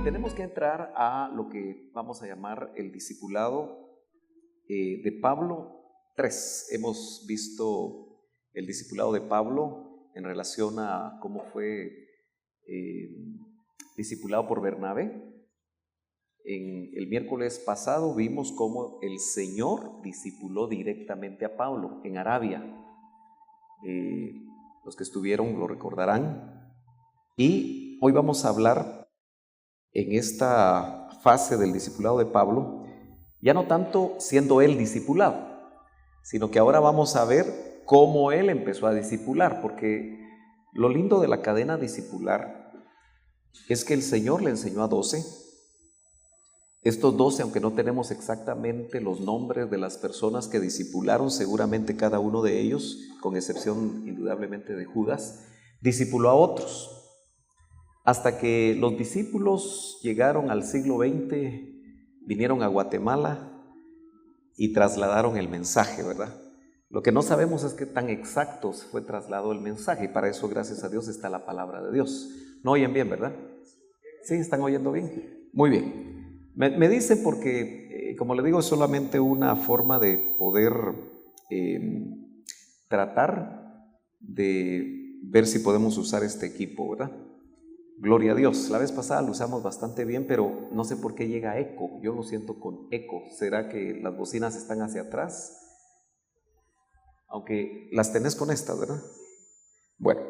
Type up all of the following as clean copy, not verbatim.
tenemos que entrar a lo que vamos a llamar el discipulado de Pablo 3. Hemos visto el discipulado de Pablo en relación a cómo fue discipulado por Bernabé. En el miércoles pasado vimos cómo el Señor discipuló directamente a Pablo en Arabia. Los que estuvieron lo recordarán. Y hoy vamos a hablar en esta fase del discipulado de Pablo, ya no tanto siendo él discipulado, sino que ahora vamos a ver cómo él empezó a discipular, porque lo lindo de la cadena discipular es que el Señor le enseñó a 12. Estos 12, aunque no tenemos exactamente los nombres de las personas que discipularon, seguramente cada uno de ellos, con excepción indudablemente de Judas, discipuló a otros. Hasta que los discípulos llegaron al siglo XX, vinieron a Guatemala y trasladaron el mensaje, ¿verdad? Lo que no sabemos es qué tan exactos fue trasladado el mensaje, y para eso, gracias a Dios, está la palabra de Dios. ¿No oyen bien, verdad? ¿Sí? ¿Están oyendo bien? Muy bien. Me dicen porque, como le digo, es solamente una forma de poder tratar de ver si podemos usar este equipo, ¿verdad? Gloria a Dios. La vez pasada lo usamos bastante bien, pero no sé por qué llega eco. Yo lo siento con eco. ¿Será que las bocinas están hacia atrás? Aunque las tenés con estas, ¿verdad? Bueno,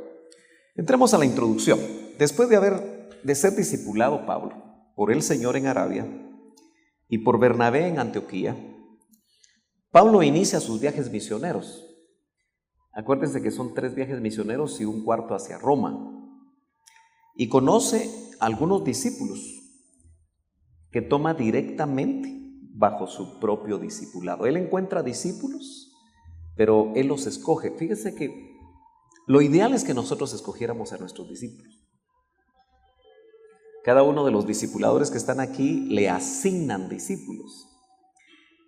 entremos a la introducción. Después de ser discipulado Pablo por el Señor en Arabia y por Bernabé en Antioquía, Pablo inicia sus viajes misioneros. Acuérdense que son 3 viajes misioneros y un cuarto hacia Roma. Y conoce a algunos discípulos que toma directamente bajo su propio discipulado. Él encuentra discípulos, pero él los escoge. Fíjese que lo ideal es que nosotros escogiéramos a nuestros discípulos. Cada uno de los discipuladores que están aquí le asignan discípulos.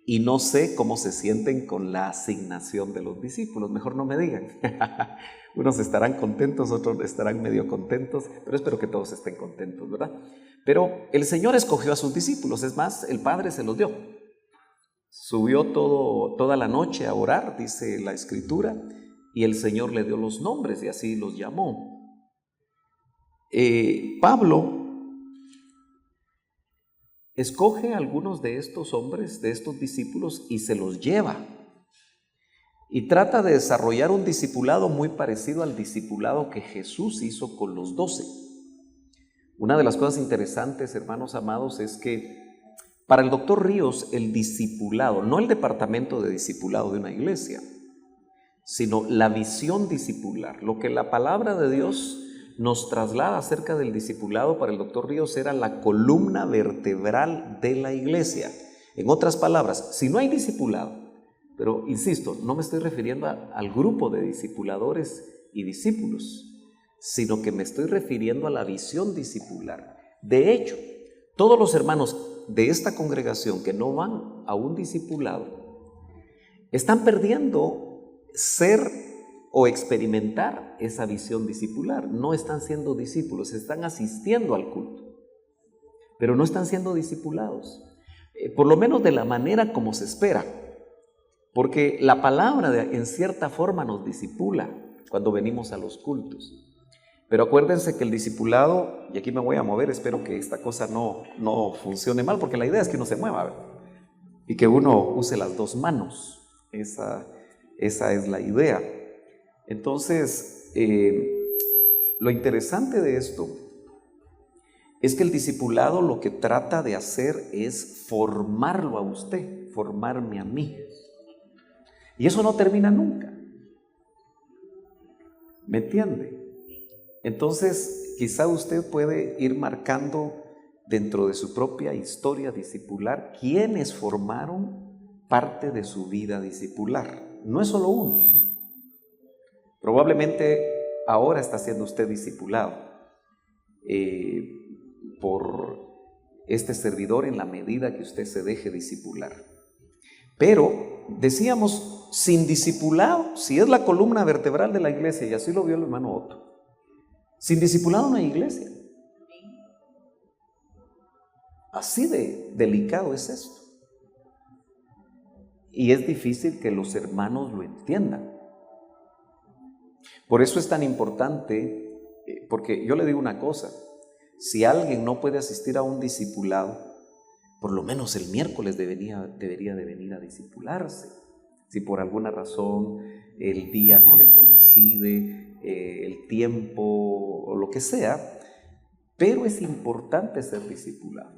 Y no sé cómo se sienten con la asignación de los discípulos. Mejor no me digan. Unos estarán contentos, otros estarán medio contentos, pero espero que todos estén contentos, ¿verdad? Pero el Señor escogió a sus discípulos. Es más, el Padre se los dio. Subió toda la noche a orar, dice la Escritura, y el Señor le dio los nombres y así los llamó. Pablo escoge a algunos de estos hombres, de estos discípulos, y se los lleva. Y trata de desarrollar un discipulado muy parecido al discipulado que Jesús hizo con los 12. Una de las cosas interesantes, hermanos amados, es que para el doctor Ríos, el discipulado, no el departamento de discipulado de una iglesia, sino la visión discipular, lo que la palabra de Dios nos traslada acerca del discipulado, para el doctor Ríos era la columna vertebral de la iglesia. En otras palabras, si no hay discipulado, pero insisto, no me estoy refiriendo al grupo de discipuladores y discípulos, sino que me estoy refiriendo a la visión discipular. De hecho, todos los hermanos de esta congregación que no van a un discipulado están perdiendo ser o experimentar esa visión discipular. No están siendo discípulos, están asistiendo al culto, pero no están siendo discipulados, por lo menos de la manera como se espera, porque la palabra en cierta forma nos discipula cuando venimos a los cultos. Pero acuérdense que el discipulado, y aquí me voy a mover, espero que esta cosa no funcione mal, porque la idea es que uno se mueva, ¿verdad? Y que uno use las 2 manos. Esa es la idea. Entonces, lo interesante de esto es que el discipulado lo que trata de hacer es formarlo a usted, formarme a mí. Y eso no termina nunca. ¿Me entiende? Entonces, quizá usted puede ir marcando dentro de su propia historia discipular quiénes formaron parte de su vida discipular. No es solo uno. Probablemente ahora está siendo usted discipulado por este servidor en la medida que usted se deje discipular. Pero decíamos, sin discipulado, si es la columna vertebral de la iglesia, y así lo vio el hermano Otto, sin discipulado no hay iglesia. Así de delicado es esto. Y es difícil que los hermanos lo entiendan. Por eso es tan importante, porque yo le digo una cosa, si alguien no puede asistir a un discipulado, por lo menos el miércoles debería de venir a discipularse. Si por alguna razón el día no le coincide, el tiempo o lo que sea, pero es importante ser discipulado.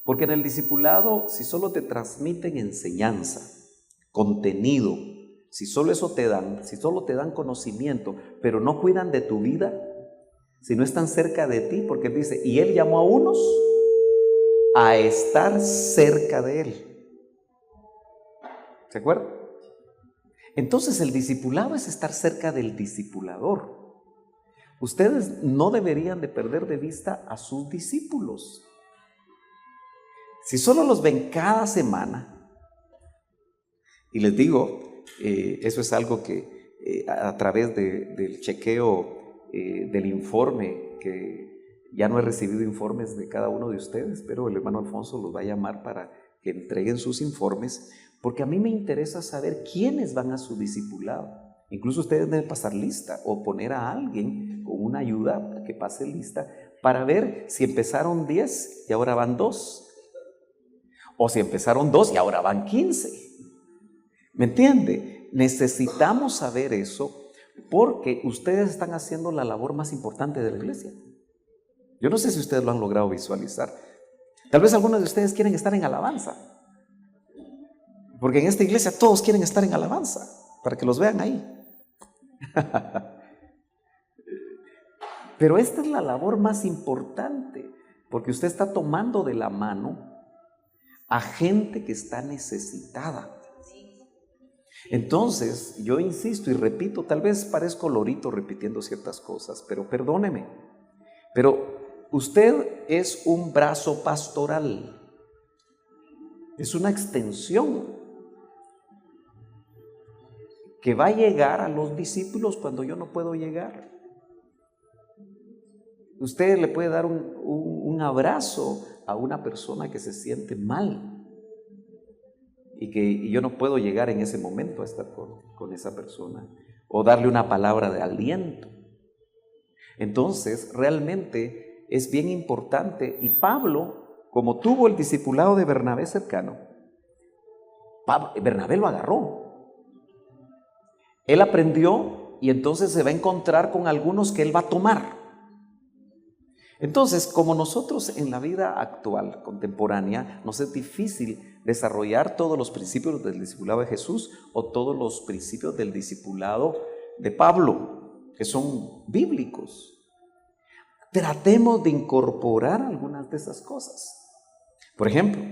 Porque en el discipulado, si solo te transmiten enseñanza, contenido, si solo eso te dan, si solo te dan conocimiento, pero no cuidan de tu vida, si no están cerca de ti, porque dice, y Él llamó a unos a estar cerca de Él. ¿Se acuerdan? Entonces el discipulado es estar cerca del discipulador. Ustedes no deberían de perder de vista a sus discípulos. Si solo los ven cada semana, y les digo, eso es algo que a través del chequeo del informe, que ya no he recibido informes de cada uno de ustedes, pero el hermano Alfonso los va a llamar para que entreguen sus informes, porque a mí me interesa saber quiénes van a su discipulado. Incluso ustedes deben pasar lista o poner a alguien con una ayuda para que pase lista para ver si empezaron 10 y ahora van 2. O si empezaron 2 y ahora van 15. ¿Me entiende? Necesitamos saber eso porque ustedes están haciendo la labor más importante de la iglesia. Yo no sé si ustedes lo han logrado visualizar. Tal vez algunos de ustedes quieren estar en alabanza. Porque en esta iglesia todos quieren estar en alabanza, para que los vean ahí. Pero esta es la labor más importante, porque usted está tomando de la mano a gente que está necesitada. Entonces, yo insisto y repito, tal vez parezco lorito repitiendo ciertas cosas, pero perdóneme, pero usted es un brazo pastoral, es una extensión que va a llegar a los discípulos cuando yo no puedo llegar. Usted le puede dar un abrazo a una persona que se siente mal y yo no puedo llegar en ese momento a estar con esa persona o darle una palabra de aliento. Entonces, realmente es bien importante, y Pablo, como tuvo el discipulado de Bernabé cercano, Bernabé lo agarró. Él aprendió y entonces se va a encontrar con algunos que él va a tomar. Entonces, como nosotros en la vida actual, contemporánea, nos es difícil desarrollar todos los principios del discipulado de Jesús o todos los principios del discipulado de Pablo, que son bíblicos. Tratemos de incorporar algunas de esas cosas. Por ejemplo,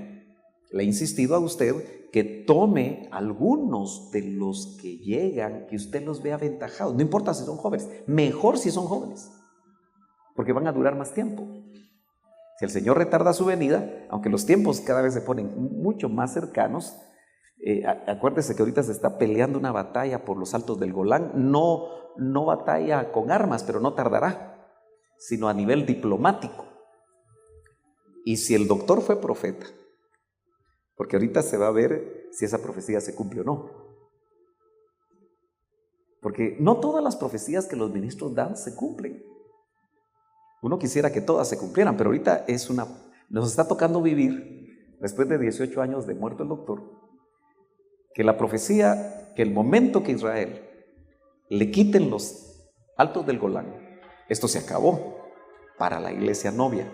le he insistido a usted que tome algunos de los que llegan, que usted los vea aventajados. No importa si son jóvenes, mejor si son jóvenes, porque van a durar más tiempo. Si el Señor retarda su venida, aunque los tiempos cada vez se ponen mucho más cercanos, acuérdese que ahorita se está peleando una batalla por los altos del Golán, no batalla con armas, pero no tardará, sino a nivel diplomático. Y si el doctor fue profeta, porque ahorita se va a ver si esa profecía se cumple o no. Porque no todas las profecías que los ministros dan se cumplen. Uno quisiera que todas se cumplieran, pero ahorita nos está tocando vivir, después de 18 años de muerto el doctor, que la profecía, que el momento que Israel le quiten los altos del Golán, esto se acabó para la iglesia novia.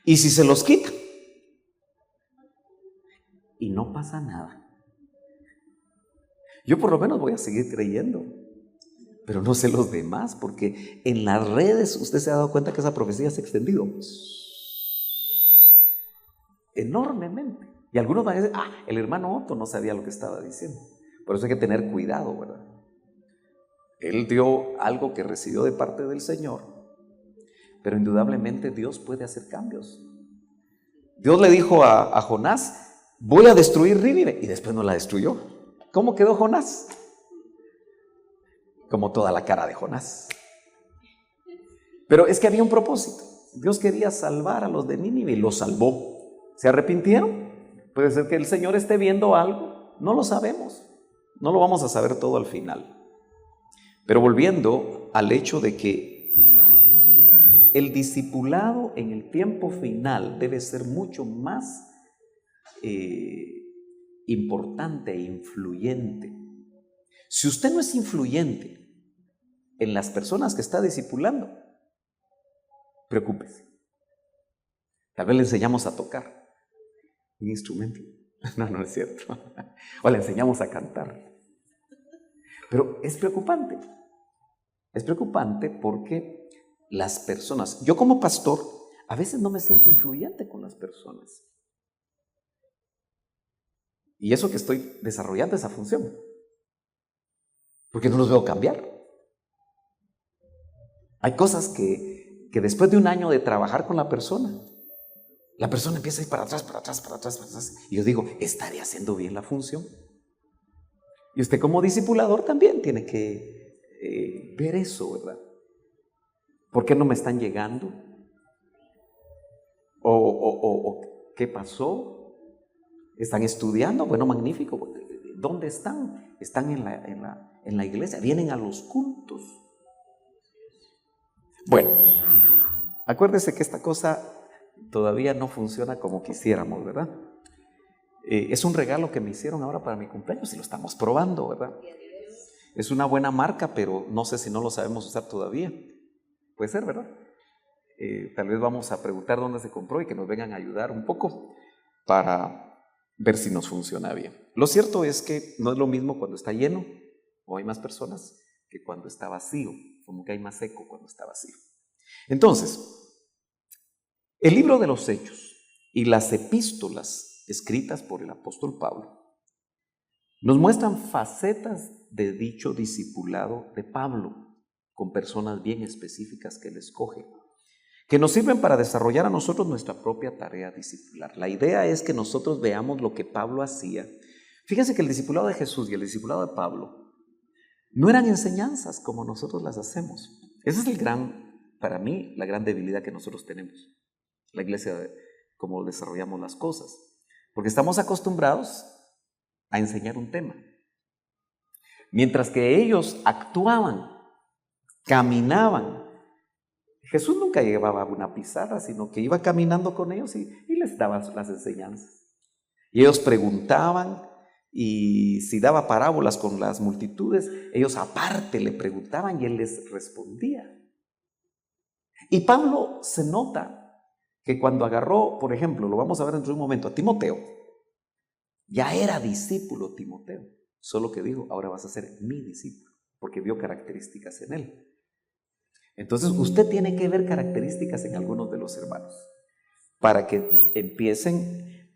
Y si se los quita y no pasa nada, yo por lo menos voy a seguir creyendo, pero no sé los demás, porque en las redes usted se ha dado cuenta que esa profecía se ha extendido enormemente. Y algunos van a decir, el hermano Otto no sabía lo que estaba diciendo. Por eso hay que tener cuidado, ¿verdad? Él dio algo que recibió de parte del Señor, pero indudablemente Dios puede hacer cambios. Dios le dijo a Jonás, voy a destruir Nínive, y después no la destruyó. ¿Cómo quedó Jonás? Como toda la cara de Jonás. Pero es que había un propósito. Dios quería salvar a los de Nínive y los salvó. ¿Se arrepintieron? Puede ser que el Señor esté viendo algo, no lo sabemos, no lo vamos a saber todo al final. Pero volviendo al hecho de que el discipulado en el tiempo final debe ser mucho más importante e influyente. Si usted no es influyente en las personas que está discipulando, preocúpese. Tal vez le enseñamos a tocar un instrumento. No es cierto. O le enseñamos a cantar. Pero es preocupante. Es preocupante porque las personas, yo como pastor, a veces no me siento influyente con las personas. Y eso que estoy desarrollando esa función. Porque no los veo cambiar. Hay cosas que después de un año de trabajar con la persona empieza a ir para atrás, para atrás, para atrás, para atrás. Y yo digo, ¿estaré haciendo bien la función? Y usted como discipulador también tiene que ver eso, ¿verdad? ¿Por qué no me están llegando? ¿O qué pasó? ¿Están estudiando? Bueno, magnífico. ¿Dónde están? Están en la iglesia, vienen a los cultos. Bueno, acuérdese que esta cosa todavía no funciona como quisiéramos, ¿verdad? Es un regalo que me hicieron ahora para mi cumpleaños y lo estamos probando, ¿verdad? Es una buena marca, pero no sé si no lo sabemos usar todavía. Puede ser, ¿verdad? Tal vez vamos a preguntar dónde se compró y que nos vengan a ayudar un poco para ver si nos funciona bien. Lo cierto es que no es lo mismo cuando está lleno o hay más personas que cuando está vacío, como que hay más eco cuando está vacío. Entonces, el libro de los Hechos y las epístolas escritas por el apóstol Pablo nos muestran facetas de dicho discipulado de Pablo con personas bien específicas que él escoge, que nos sirven para desarrollar a nosotros nuestra propia tarea discipular. La idea es que nosotros veamos lo que Pablo hacía. Fíjense que el discipulado de Jesús y el discipulado de Pablo no eran enseñanzas como nosotros las hacemos. Esa es para mí, la gran debilidad que nosotros tenemos, la iglesia, cómo desarrollamos las cosas. Porque estamos acostumbrados a enseñar un tema. Mientras que ellos actuaban, caminaban. Jesús nunca llevaba una pizarra, sino que iba caminando con ellos y les daba las enseñanzas. Y ellos preguntaban, y si daba parábolas con las multitudes, ellos aparte le preguntaban y él les respondía. Y Pablo se nota que cuando agarró, por ejemplo, lo vamos a ver dentro de un momento, a Timoteo, ya era discípulo Timoteo, solo que dijo, ahora vas a ser mi discípulo, porque vio características en él. Entonces usted tiene que ver características en algunos de los hermanos, para que empiecen,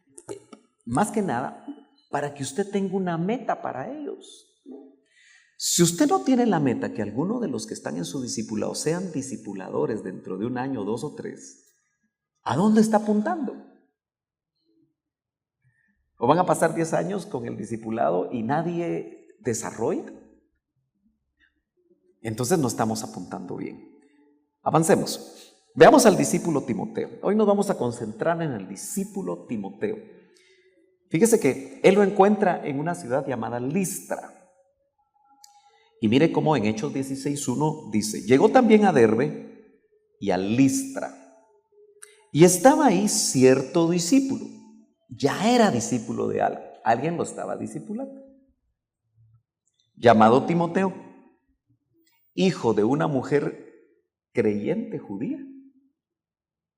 más que nada, para que usted tenga una meta para ellos. Si usted no tiene la meta que alguno de los que están en su discipulado sean discipuladores dentro de un año, 2 o 3, ¿a dónde está apuntando? ¿O van a pasar 10 años con el discipulado y nadie desarrolla? Entonces no estamos apuntando bien. Avancemos. Veamos al discípulo Timoteo. Hoy nos vamos a concentrar en el discípulo Timoteo. Fíjese que él lo encuentra en una ciudad llamada Listra. Y mire cómo en Hechos 16:1 dice, llegó también a Derbe y a Listra. Y estaba ahí cierto discípulo. Ya era discípulo de alguien. Alguien lo estaba discipulando. Llamado Timoteo, hijo de una mujer creyente judía.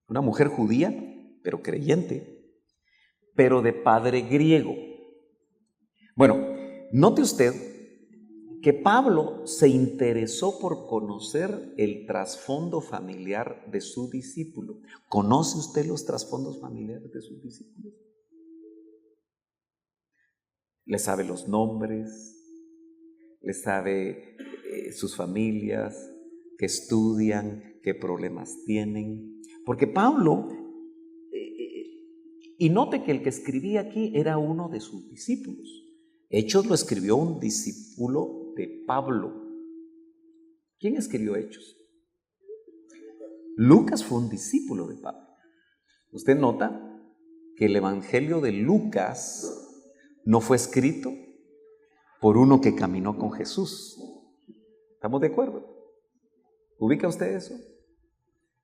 Una mujer judía, pero creyente, pero de padre griego. Bueno, note usted que Pablo se interesó por conocer el trasfondo familiar de su discípulo. ¿Conoce usted los trasfondos familiares de sus discípulos? ¿Le sabe los nombres? ¿Le sabe sus familias? ¿Qué estudian? ¿Qué problemas tienen? Porque Pablo, y note que el que escribía aquí era uno de sus discípulos. Hechos lo escribió un discípulo de Pablo. ¿Quién escribió Hechos? Lucas fue un discípulo de Pablo. Usted nota que el Evangelio de Lucas no fue escrito por uno que caminó con Jesús. ¿Estamos de acuerdo? ¿Ubica usted eso?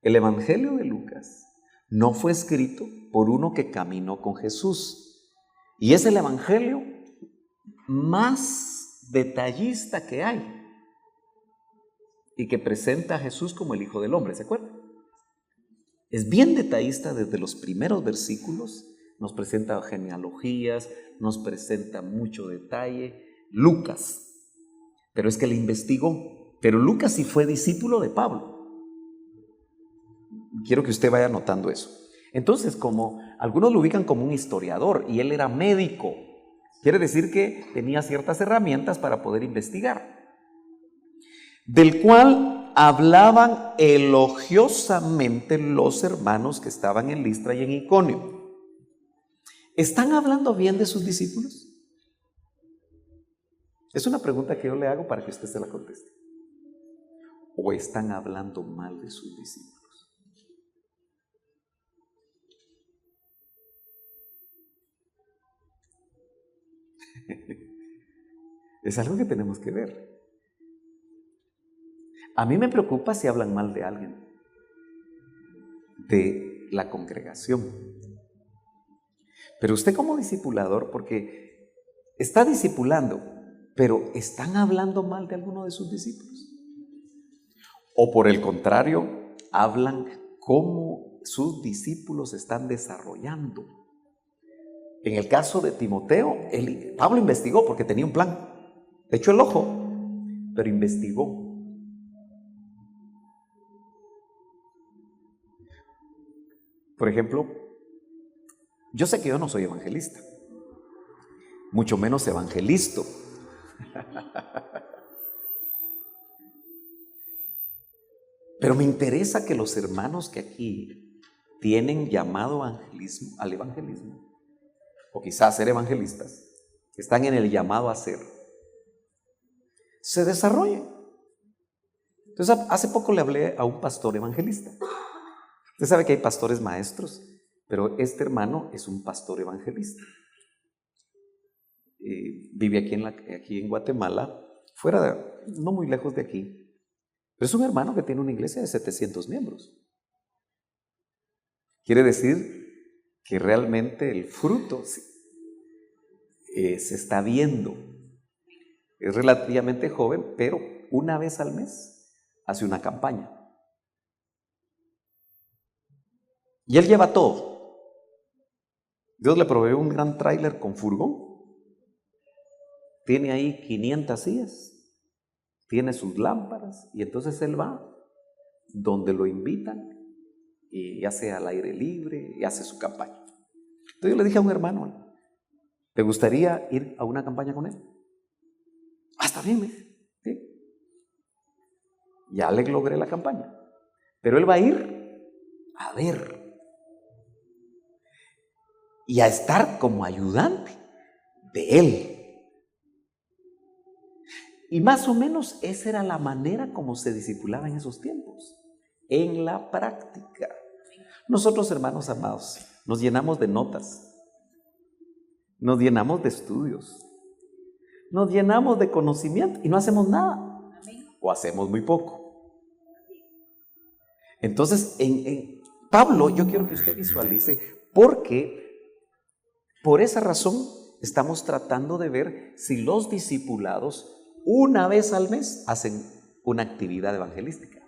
El Evangelio de Lucas no fue escrito por uno que caminó con Jesús. Y es el Evangelio más detallista que hay y que presenta a Jesús como el Hijo del Hombre, ¿se acuerdan? Es bien detallista desde los primeros versículos, nos presenta genealogías, nos presenta mucho detalle. Lucas, pero es que le investigó, pero Lucas sí fue discípulo de Pablo. Quiero que usted vaya notando eso. Entonces, como algunos lo ubican como un historiador y él era médico, quiere decir que tenía ciertas herramientas para poder investigar, del cual hablaban elogiosamente los hermanos que estaban en Listra y en Iconio. ¿Están hablando bien de sus discípulos? Es una pregunta que yo le hago para que usted se la conteste. ¿O están hablando mal de sus discípulos? Es algo que tenemos que ver. A mí me preocupa si hablan mal de alguien, de la congregación. Pero usted como discipulador, porque está discipulando, pero ¿están hablando mal de alguno de sus discípulos? O por el contrario, hablan cómo sus discípulos están desarrollando. En el caso de Timoteo, Pablo investigó porque tenía un plan. Le echó el ojo, pero investigó. Por ejemplo, yo sé que yo no soy evangelista, mucho menos evangelisto. Pero me interesa que los hermanos que aquí tienen llamado al evangelismo, o quizás ser evangelistas, que están en el llamado a ser, se desarrollen. Entonces, hace poco le hablé a un pastor evangelista. Usted sabe que hay pastores maestros, pero este hermano es un pastor evangelista. Vive aquí en Guatemala, no muy lejos de aquí. Pero es un hermano que tiene una iglesia de 700 miembros. Quiere decir que realmente el fruto se está viendo. Es relativamente joven, pero una vez al mes hace una campaña. Y él lleva todo. Dios le proveyó un gran tráiler con furgón. Tiene ahí 500 sillas. Tiene sus lámparas. Y entonces él va donde lo invitan. Y hace al aire libre. Y hace su campaña. Entonces yo le dije a un hermano: ¿te gustaría ir a una campaña con él? Ah, está bien, me dice. ¿Sí? Ya le logré la campaña. Pero él va a ir a ver. Y a estar como ayudante de él. Y más o menos esa era la manera como se discipulaba en esos tiempos, en la práctica. Nosotros, hermanos amados, nos llenamos de notas, nos llenamos de estudios, nos llenamos de conocimiento y no hacemos nada, o hacemos muy poco. Entonces, en Pablo, yo quiero que usted visualice, porque por esa razón estamos tratando de ver si los discipulados una vez al mes hacen una actividad evangelística,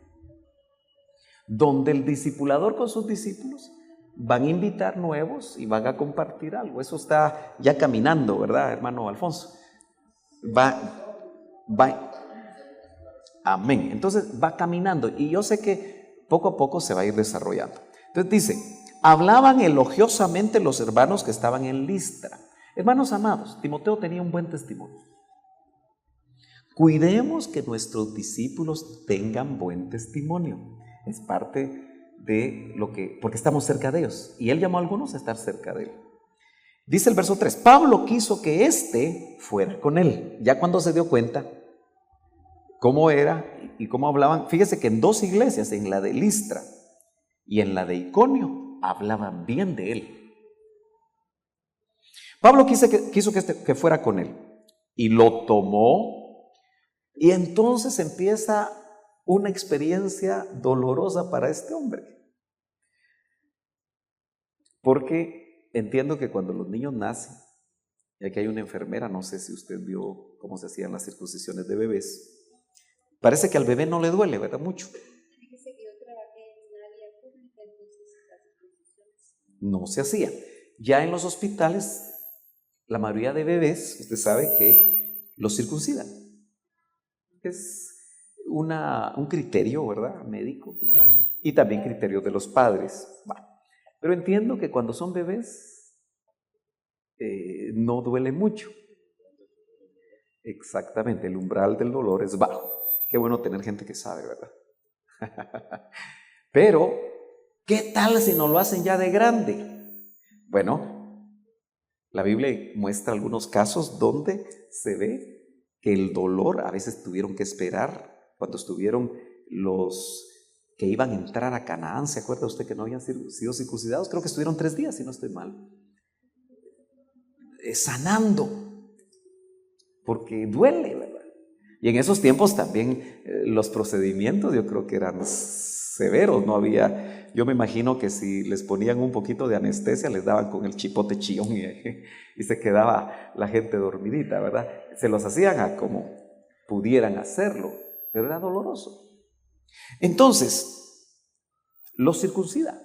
donde el discipulador con sus discípulos van a invitar nuevos y van a compartir algo. Eso está ya caminando, ¿verdad, hermano Alfonso? Amén. Entonces va caminando y yo sé que poco a poco se va a ir desarrollando. Entonces dice: hablaban elogiosamente los hermanos que estaban en Listra. Hermanos amados, Timoteo tenía un buen testimonio. Cuidemos que nuestros discípulos tengan buen testimonio. Es parte de porque estamos cerca de ellos. Y él llamó a algunos a estar cerca de él. Dice el verso 3: Pablo quiso que éste fuera con él. Ya cuando se dio cuenta cómo era y cómo hablaban, fíjese que en dos iglesias, en la de Listra y en la de Iconio hablaban bien de él. Pablo quiso que fuera con él y lo tomó, y entonces empieza una experiencia dolorosa para este hombre. Porque entiendo que cuando los niños nacen, y aquí hay una enfermera, no sé si usted vio cómo se hacían las circuncisiones de bebés, parece que al bebé no le duele, ¿verdad? Mucho. Dice que yo trabajé en un área pública, entonces las circuncisiones No se hacía. Ya en los hospitales, la mayoría de bebés, usted sabe que los circuncidan. Es un criterio, ¿verdad? Médico, quizá. Y también criterio de los padres. Bueno, pero entiendo que cuando son bebés, no duele mucho. Exactamente, el umbral del dolor es bajo. Qué bueno tener gente que sabe, ¿verdad? Pero, ¿qué tal si no lo hacen ya de grande? Bueno, la Biblia muestra algunos casos donde se ve que el dolor, a veces tuvieron que esperar cuando estuvieron los que iban a entrar a Canaán. ¿Se acuerda usted que no habían sido circuncidados? Creo que estuvieron 3 días, si no estoy mal, sanando, porque duele, ¿verdad? Y en esos tiempos también los procedimientos yo creo que eran severos, no había, yo me imagino que si les ponían un poquito de anestesia les daban con el chipote chillón y se quedaba la gente dormidita, ¿verdad? Se los hacían a como pudieran hacerlo, pero era doloroso. Entonces, los circuncida,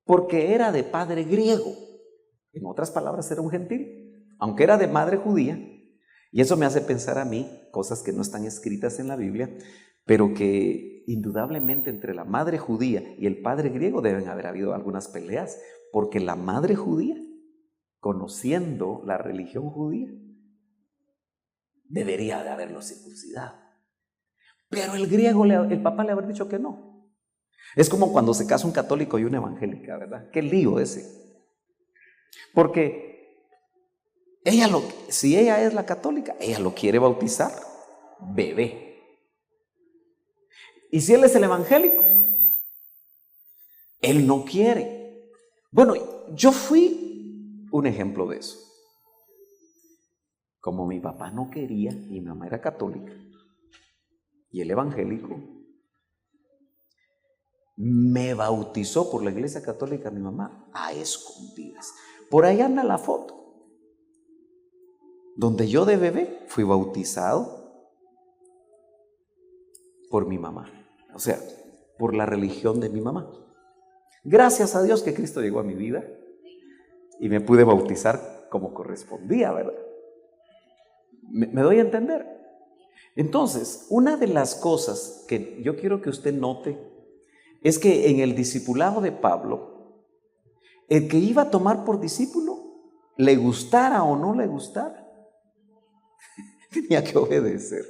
porque era de padre griego, en otras palabras era un gentil, aunque era de madre judía. Y eso me hace pensar a mí cosas que no están escritas en la Biblia, pero que indudablemente entre la madre judía y el padre griego deben haber habido algunas peleas, porque la madre judía, conociendo la religión judía, debería de haberlo circuncidado. Pero el griego, el papá le habría dicho que no. Es como cuando se casa un católico y una evangélica, ¿verdad? Qué lío ese. Porque si ella es la católica, ella lo quiere bautizar bebé. Y si él es el evangélico, él no quiere. Bueno, yo fui un ejemplo de eso. Como mi papá no quería y mi mamá era católica y el evangélico, me bautizó por la iglesia católica mi mamá a escondidas. Por ahí anda la foto donde yo de bebé fui bautizado por mi mamá, o sea, por la religión de mi mamá. Gracias a Dios que Cristo llegó a mi vida y me pude bautizar como correspondía, ¿verdad? ¿Me doy a entender? Entonces, una de las cosas que yo quiero que usted note es que en el discipulado de Pablo, el que iba a tomar por discípulo, le gustara o no le gustara, tenía que obedecer.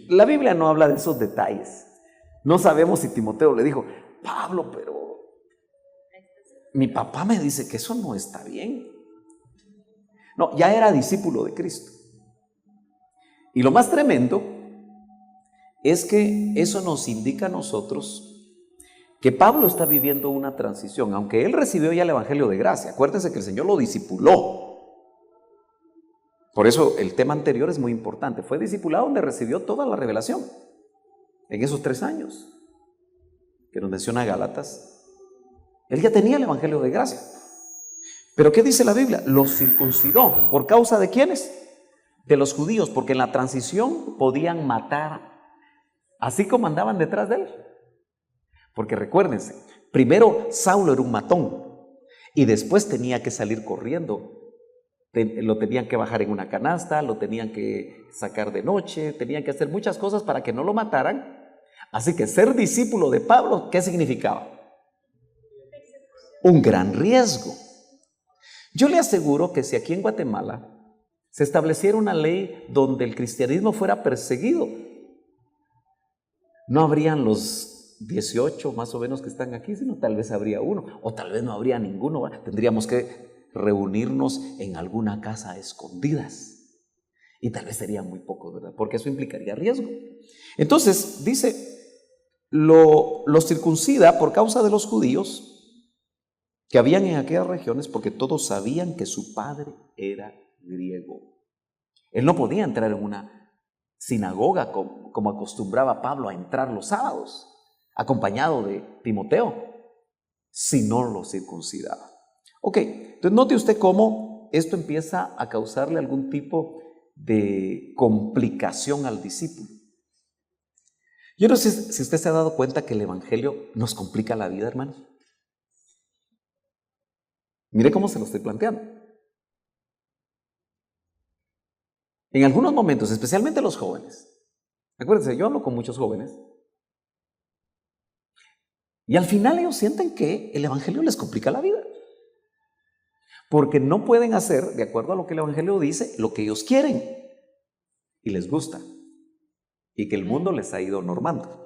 La Biblia no habla de esos detalles. No sabemos si Timoteo le dijo, Pablo, pero mi papá me dice que eso no está bien. No, ya era discípulo de Cristo. Y lo más tremendo es que eso nos indica a nosotros que Pablo está viviendo una transición, aunque él recibió ya el evangelio de gracia. Acuérdense que el Señor lo discipuló. Por eso el tema anterior es muy importante. Fue discipulado donde recibió toda la revelación en esos 3 años que nos menciona Gálatas. Él ya tenía el evangelio de gracia. Pero ¿qué dice la Biblia? Los circuncidó. ¿Por causa de quiénes? De los judíos, porque en la transición podían matar, así como andaban detrás de él. Porque recuérdense, primero Saulo era un matón y después tenía que salir corriendo. Lo tenían que bajar en una canasta, lo tenían que sacar de noche, tenían que hacer muchas cosas para que no lo mataran. Así que ser discípulo de Pablo, ¿qué significaba? Un gran riesgo. Yo le aseguro que si aquí en Guatemala se estableciera una ley donde el cristianismo fuera perseguido, no habrían los 18 más o menos que están aquí, sino tal vez habría uno, o tal vez no habría ninguno, ¿verdad? Tendríamos que reunirnos en alguna casa a escondidas, y tal vez sería muy poco, ¿verdad? Porque eso implicaría riesgo. Entonces dice lo circuncida por causa de los judíos que habían en aquellas regiones, porque todos sabían que su padre era griego. Él no podía entrar en una sinagoga como acostumbraba Pablo a entrar los sábados, acompañado de Timoteo, si no lo circuncidaba. Ok, entonces note usted cómo esto empieza a causarle algún tipo de complicación al discípulo. Yo no sé si usted se ha dado cuenta que el evangelio nos complica la vida, hermanos. Mire cómo se lo estoy planteando. En algunos momentos, especialmente los jóvenes, acuérdense, yo hablo con muchos jóvenes, y al final ellos sienten que el evangelio les complica la vida, porque no pueden hacer, de acuerdo a lo que el evangelio dice, lo que ellos quieren y les gusta, y que el mundo les ha ido normando.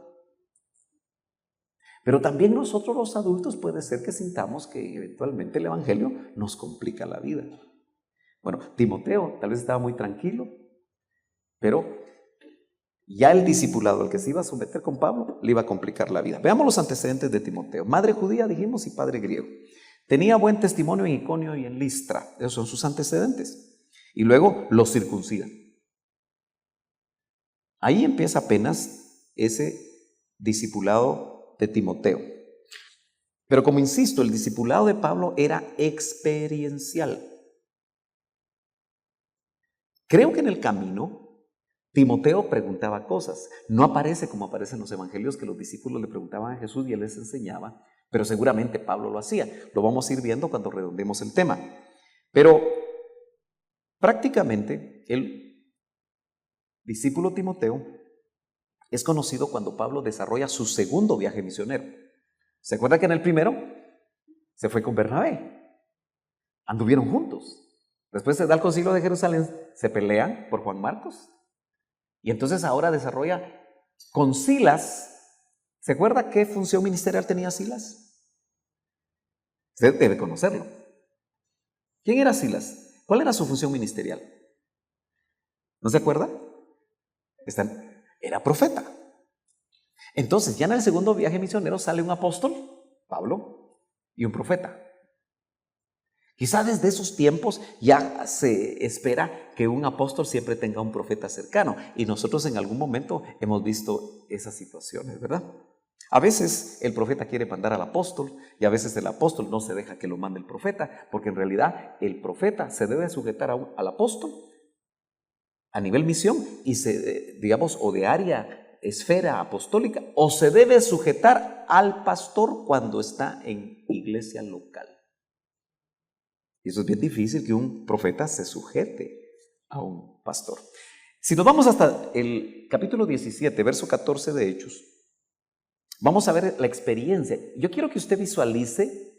Pero también nosotros los adultos puede ser que sintamos que eventualmente el evangelio nos complica la vida. Bueno, Timoteo tal vez estaba muy tranquilo, pero ya el discipulado al que se iba a someter con Pablo le iba a complicar la vida. Veamos los antecedentes de Timoteo. Madre judía, dijimos, y padre griego. Tenía buen testimonio en Iconio y en Listra. Esos son sus antecedentes. Y luego lo circuncida. Ahí empieza apenas ese discipulado de Timoteo. Pero como insisto, el discipulado de Pablo era experiencial. Creo que en el camino Timoteo preguntaba cosas. No aparece como aparece en los evangelios que los discípulos le preguntaban a Jesús y él les enseñaba, pero seguramente Pablo lo hacía. Lo vamos a ir viendo cuando redondeemos el tema. Pero prácticamente el discípulo Timoteo es conocido cuando Pablo desarrolla su segundo viaje misionero. ¿Se acuerda que en el primero se fue con Bernabé? Anduvieron juntos. Después se da el concilio de Jerusalén, se pelean por Juan Marcos. Y entonces ahora desarrolla con Silas. ¿Se acuerda qué función ministerial tenía Silas? Usted debe conocerlo. ¿Quién era Silas? ¿Cuál era su función ministerial? ¿No se acuerda? Era profeta. Entonces, ya en el segundo viaje misionero sale un apóstol, Pablo, y un profeta. Quizá desde esos tiempos ya se espera que un apóstol siempre tenga un profeta cercano, y nosotros en algún momento hemos visto esas situaciones, ¿verdad? A veces el profeta quiere mandar al apóstol y a veces el apóstol no se deja que lo mande el profeta, porque en realidad el profeta se debe sujetar al apóstol a nivel misión y digamos, o de área, esfera apostólica, o se debe sujetar al pastor cuando está en iglesia local. Y eso es bien difícil, que un profeta se sujete a un pastor. Si nos vamos hasta el capítulo 17, verso 14 de Hechos, vamos a ver la experiencia. Yo quiero que usted visualice,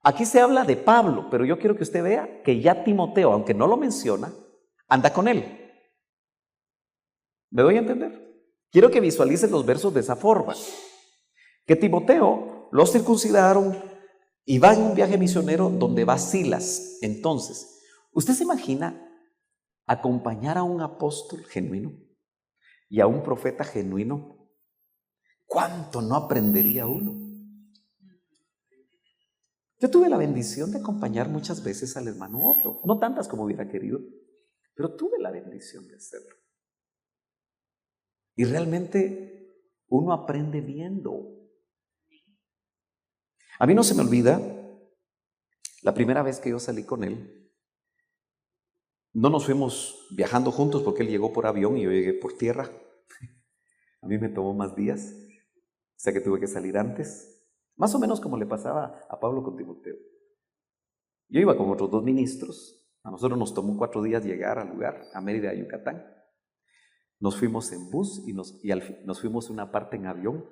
aquí se habla de Pablo, pero yo quiero que usted vea que ya Timoteo, aunque no lo menciona, anda con él. ¿Me doy a entender? Quiero que visualice los versos de esa forma. Que Timoteo lo circuncidaron y va en un viaje misionero donde va Silas. Entonces, ¿usted se imagina acompañar a un apóstol genuino y a un profeta genuino? ¿Cuánto no aprendería uno? Yo tuve la bendición de acompañar muchas veces al hermano Otto, no tantas como hubiera querido, pero tuve la bendición de hacerlo. Y realmente uno aprende viendo. A mí no se me olvida la primera vez que yo salí con él. No nos fuimos viajando juntos porque él llegó por avión y yo llegué por tierra. A mí me tomó más días, o sea que tuve que salir antes. Más o menos como le pasaba a Pablo con Timoteo. Yo iba con otros 2 ministros. A nosotros nos tomó 4 días llegar al lugar, a Mérida, Yucatán. Nos fuimos en bus y nos fuimos una parte en avión,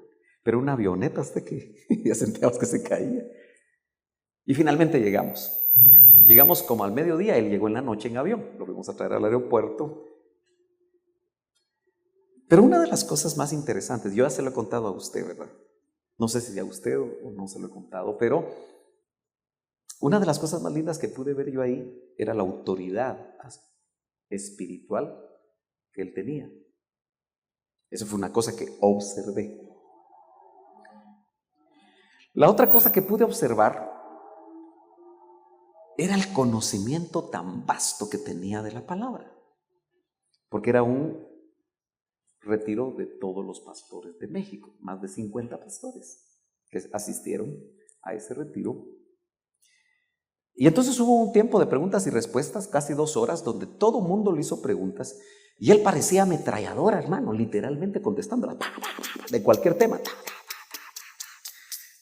pero una avioneta hasta que ya sentíamos que se caía. Y finalmente llegamos. Llegamos como al mediodía, él llegó en la noche en avión, lo fuimos a traer al aeropuerto. Pero una de las cosas más interesantes, yo ya se lo he contado a usted, ¿verdad? No sé si a usted o no se lo he contado, pero una de las cosas más lindas que pude ver yo ahí era la autoridad espiritual que él tenía. Eso fue una cosa que observé. La otra cosa que pude observar era el conocimiento tan vasto que tenía de la palabra, porque era un retiro de todos los pastores de México, más de 50 pastores que asistieron a ese retiro. Y entonces hubo un tiempo de preguntas y respuestas, casi 2 horas, donde todo el mundo le hizo preguntas y él parecía ametralladora, hermano, literalmente contestándolas de cualquier tema.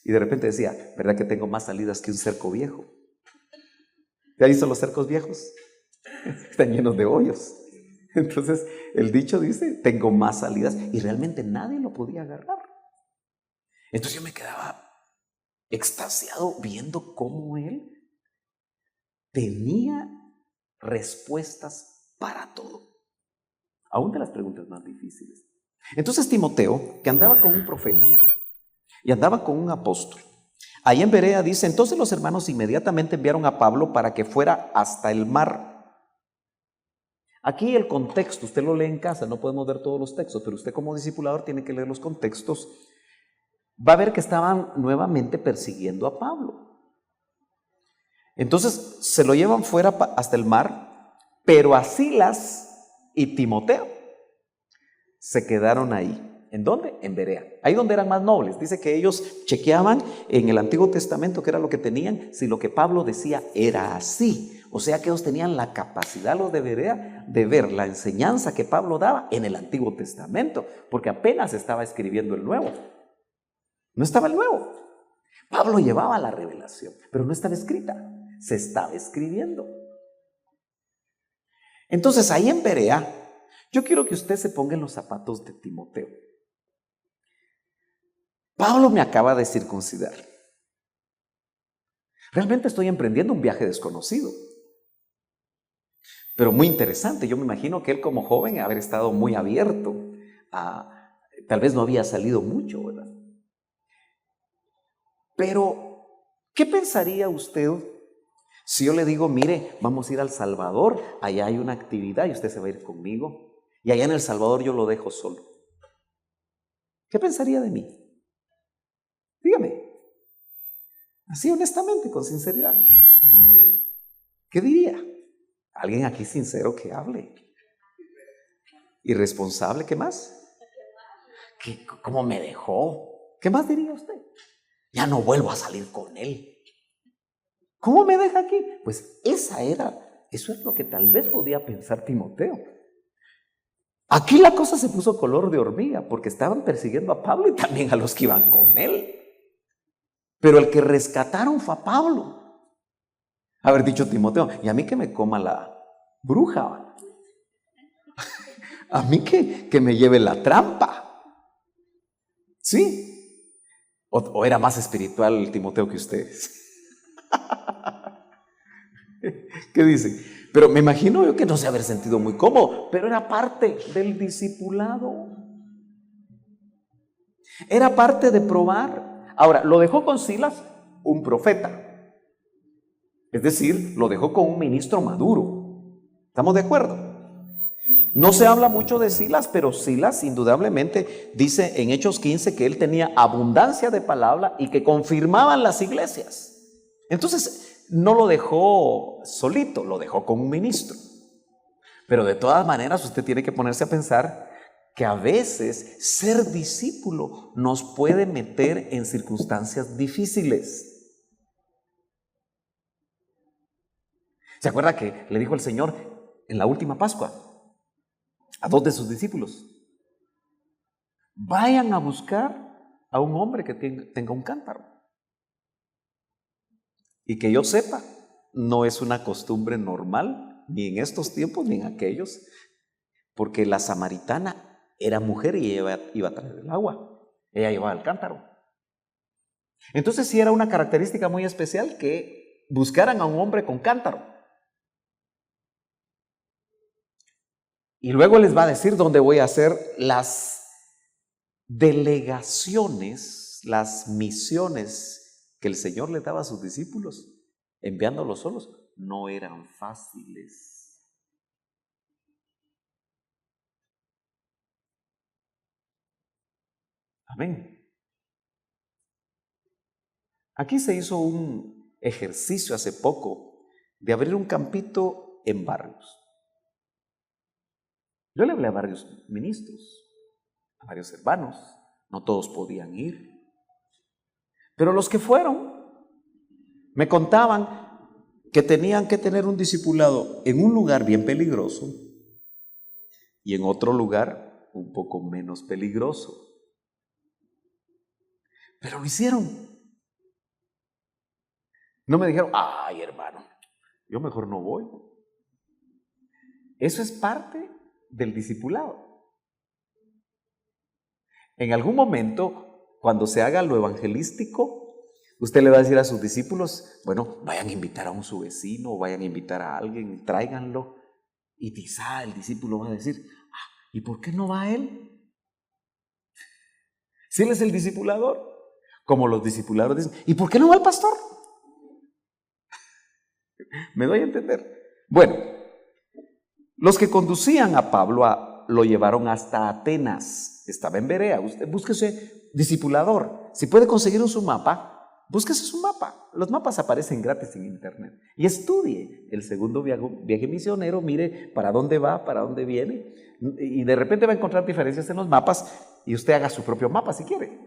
Y de repente decía, ¿verdad que tengo más salidas que un cerco viejo? ¿Ya visto los cercos viejos? Están llenos de hoyos. Entonces el dicho dice, tengo más salidas, y realmente nadie lo podía agarrar. Entonces yo me quedaba extasiado viendo cómo él tenía respuestas para todo, aún de las preguntas más difíciles. Entonces Timoteo, que andaba con un profeta y andaba con un apóstol, ahí en Berea dice, entonces los hermanos inmediatamente enviaron a Pablo para que fuera hasta el mar. Aquí el contexto, usted lo lee en casa, no podemos ver todos los textos, pero usted como discipulador tiene que leer los contextos. Va a ver que estaban nuevamente persiguiendo a Pablo. Entonces se lo llevan fuera hasta el mar, pero a Silas y Timoteo se quedaron ahí. ¿En dónde? En Berea. Ahí donde eran más nobles. Dice que ellos chequeaban en el Antiguo Testamento qué era lo que tenían, si lo que Pablo decía era así. O sea que ellos tenían la capacidad, los de Berea, de ver la enseñanza que Pablo daba en el Antiguo Testamento, porque apenas estaba escribiendo el Nuevo. No estaba el Nuevo. Pablo llevaba la revelación, pero no estaba escrita, se estaba escribiendo. Entonces ahí en Berea, yo quiero que usted se ponga en los zapatos de Timoteo. Pablo me acaba de circuncidar. Realmente estoy emprendiendo un viaje desconocido, pero muy interesante. Yo me imagino que él como joven haber estado muy abierto tal vez no había salido mucho, ¿verdad? Pero, ¿qué pensaría usted si yo le digo, mire, vamos a ir al Salvador, allá hay una actividad y usted se va a ir conmigo, y allá en El Salvador yo lo dejo solo? ¿Qué pensaría de mí? Dígame, así honestamente, con sinceridad. ¿Qué diría? Alguien aquí sincero que hable. Irresponsable, ¿qué más? ¿Cómo me dejó? ¿Qué más diría usted? Ya no vuelvo a salir con él. ¿Cómo me deja aquí? Pues eso es lo que tal vez podía pensar Timoteo. Aquí la cosa se puso color de hormiga porque estaban persiguiendo a Pablo y también a los que iban con él. Pero el que rescataron fue a Pablo. Haber dicho Timoteo, y a mí que me coma la bruja, a mí que me lleve la trampa. ¿Sí? ¿O era más espiritual Timoteo que ustedes? ¿Qué dicen? Pero me imagino yo que no se haber sentido muy cómodo, pero era parte del discipulado. Era parte de probar. Ahora, lo dejó con Silas, un profeta. Es decir, lo dejó con un ministro maduro. ¿Estamos de acuerdo? No se habla mucho de Silas, pero Silas indudablemente dice en Hechos 15 que él tenía abundancia de palabra y que confirmaban las iglesias. Entonces, no lo dejó solito, lo dejó con un ministro. Pero de todas maneras, usted tiene que ponerse a pensar que a veces ser discípulo nos puede meter en circunstancias difíciles. ¿Se acuerda que le dijo el Señor en la última Pascua a 2 de sus discípulos? Vayan a buscar a un hombre que tenga un cántaro. Y que yo sepa, no es una costumbre normal, ni en estos tiempos, ni en aquellos, porque la samaritana era mujer y ella iba a traer el agua. Ella llevaba el cántaro. Entonces sí era una característica muy especial que buscaran a un hombre con cántaro. Y luego les va a decir dónde voy a hacer las delegaciones, las misiones que el Señor le daba a sus discípulos, enviándolos solos, no eran fáciles. Amén. Aquí se hizo un ejercicio hace poco de abrir un campito en barrios. Yo le hablé a varios ministros, a varios hermanos, no todos podían ir, pero los que fueron me contaban que tenían que tener un discipulado en un lugar bien peligroso y en otro lugar un poco menos peligroso. Pero lo hicieron. No me dijeron, ay hermano, yo mejor no voy. Eso es parte del discipulado. En algún momento, cuando se haga lo evangelístico, usted le va a decir a sus discípulos, bueno, vayan a invitar a su vecino, vayan a invitar a alguien, tráiganlo. Y quizá el discípulo va a decir, ¿y por qué no va él? Si él es el discipulador, como los discipuladores dicen, ¿y por qué no va el pastor? ¿Me doy a entender? Bueno, los que conducían a Pablo lo llevaron hasta Atenas. Estaba en Berea. Usted búsquese discipulador. Si puede conseguir su mapa, búsquese su mapa. Los mapas aparecen gratis en internet. Y estudie el segundo viaje misionero. Mire para dónde va, para dónde viene. Y de repente va a encontrar diferencias en los mapas y usted haga su propio mapa si quiere.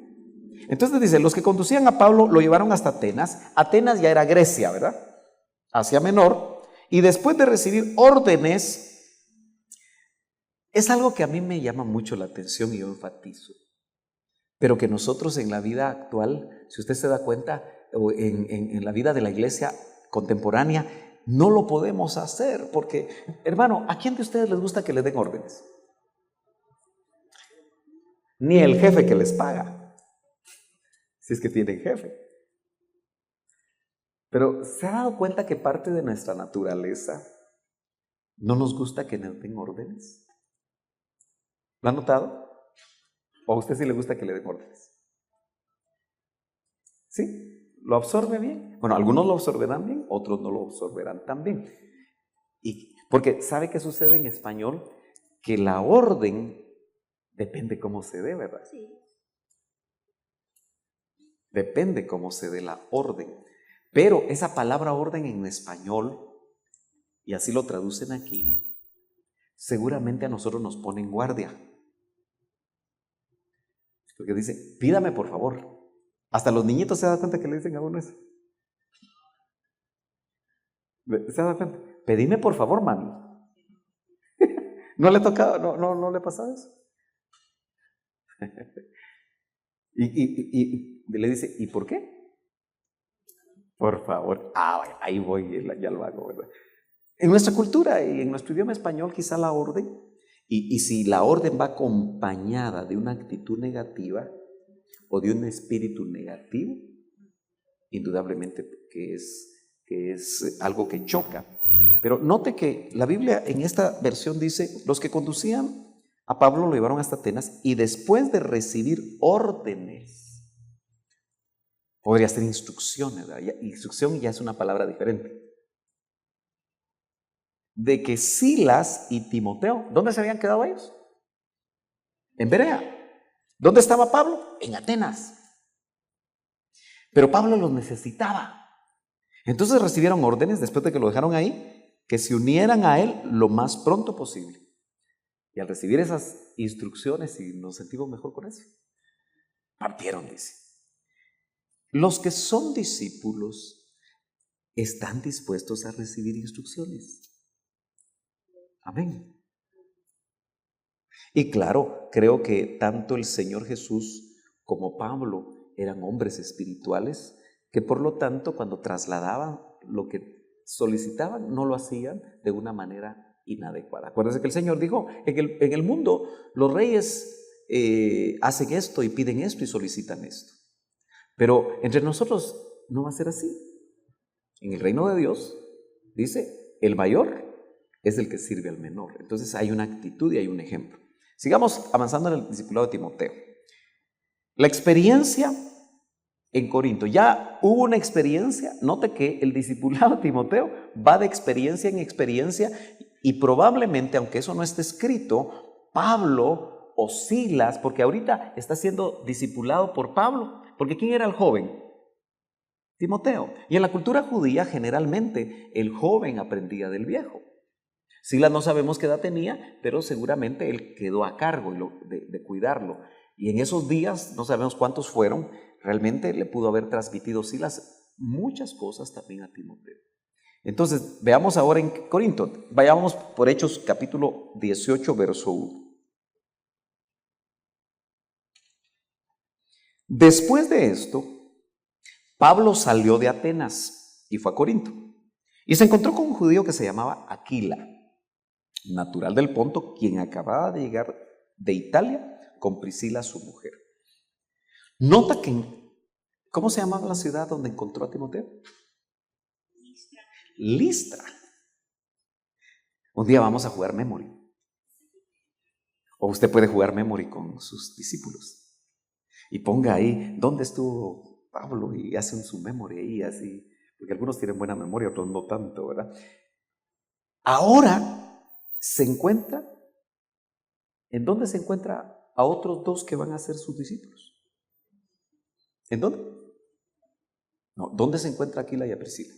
Entonces dice, los que conducían a Pablo lo llevaron hasta Atenas. Atenas ya era Grecia, ¿verdad? Asia Menor. Y después de recibir órdenes, es algo que a mí me llama mucho la atención y yo enfatizo, pero que nosotros en la vida actual, si usted se da cuenta, o en la vida de la iglesia contemporánea, no lo podemos hacer, porque, hermano, ¿a quién de ustedes les gusta que le den órdenes? Ni el jefe que les paga, si es que tienen jefe. Pero ¿se ha dado cuenta que parte de nuestra naturaleza no nos gusta que nos den órdenes? ¿Lo ha notado? ¿O a usted sí le gusta que le den órdenes? ¿Sí? ¿Lo absorbe bien? Bueno, algunos lo absorberán bien, otros no lo absorberán tan bien. Porque ¿sabe qué sucede en español? Que la orden depende cómo se dé, ¿verdad? Sí. Depende cómo se dé la orden. Pero esa palabra orden en español, y así lo traducen aquí, seguramente a nosotros nos pone en guardia. Porque dice, pídame por favor. Hasta los niñitos se dan cuenta que le dicen a uno eso. ¿Se dan cuenta? Pedime por favor, mami. ¿No le tocaba, no le pasaba eso? y le dice, ¿y por qué? Por favor. Ahí voy, ya lo hago, ¿verdad? En nuestra cultura y en nuestro idioma español quizá la orden, y si la orden va acompañada de una actitud negativa o de un espíritu negativo, indudablemente que es algo que choca. Pero note que la Biblia en esta versión dice, los que conducían a Pablo lo llevaron hasta Atenas y después de recibir órdenes, podría ser instrucciones, ¿verdad? Instrucción ya es una palabra diferente. De que Silas y Timoteo, ¿dónde se habían quedado ellos? En Berea. ¿Dónde estaba Pablo? En Atenas. Pero Pablo los necesitaba. Entonces recibieron órdenes, después de que lo dejaron ahí, que se unieran a él lo más pronto posible. Y al recibir esas instrucciones, y nos sentimos mejor con eso, partieron, dice. Los que son discípulos están dispuestos a recibir instrucciones. Amén. Y claro, creo que tanto el Señor Jesús como Pablo eran hombres espirituales que por lo tanto cuando trasladaban lo que solicitaban no lo hacían de una manera inadecuada. Acuérdense que el Señor dijo, en el mundo los reyes hacen esto y piden esto y solicitan esto. Pero entre nosotros no va a ser así. En el reino de Dios, dice, el mayor es el que sirve al menor. Entonces hay una actitud y hay un ejemplo. Sigamos avanzando en el discipulado de Timoteo. La experiencia en Corinto. Ya hubo una experiencia. Note que el discipulado de Timoteo va de experiencia en experiencia y probablemente, aunque eso no esté escrito, Pablo o Silas, porque ahorita está siendo discipulado por Pablo, porque ¿quién era el joven? Timoteo. Y en la cultura judía generalmente el joven aprendía del viejo. Silas no sabemos qué edad tenía, pero seguramente él quedó a cargo de cuidarlo. Y en esos días, no sabemos cuántos fueron, realmente le pudo haber transmitido Silas muchas cosas también a Timoteo. Entonces, veamos ahora en Corinto, vayamos por Hechos capítulo 18, verso 1. Después de esto, Pablo salió de Atenas y fue a Corinto. Y se encontró con un judío que se llamaba Aquila, natural del Ponto, quien acababa de llegar de Italia con Priscila, su mujer. Nota que, ¿cómo se llamaba la ciudad donde encontró a Timoteo? Listra. Un día vamos a jugar Memory. O usted puede jugar Memory con sus discípulos. Y ponga ahí, ¿dónde estuvo Pablo? Y hacen su memory ahí así. Porque algunos tienen buena memoria, otros no tanto, ¿verdad? Ahora se encuentra, ¿en dónde se encuentra a otros dos que van a ser sus discípulos? ¿En dónde? No, ¿dónde se encuentra Aquila y a Priscila?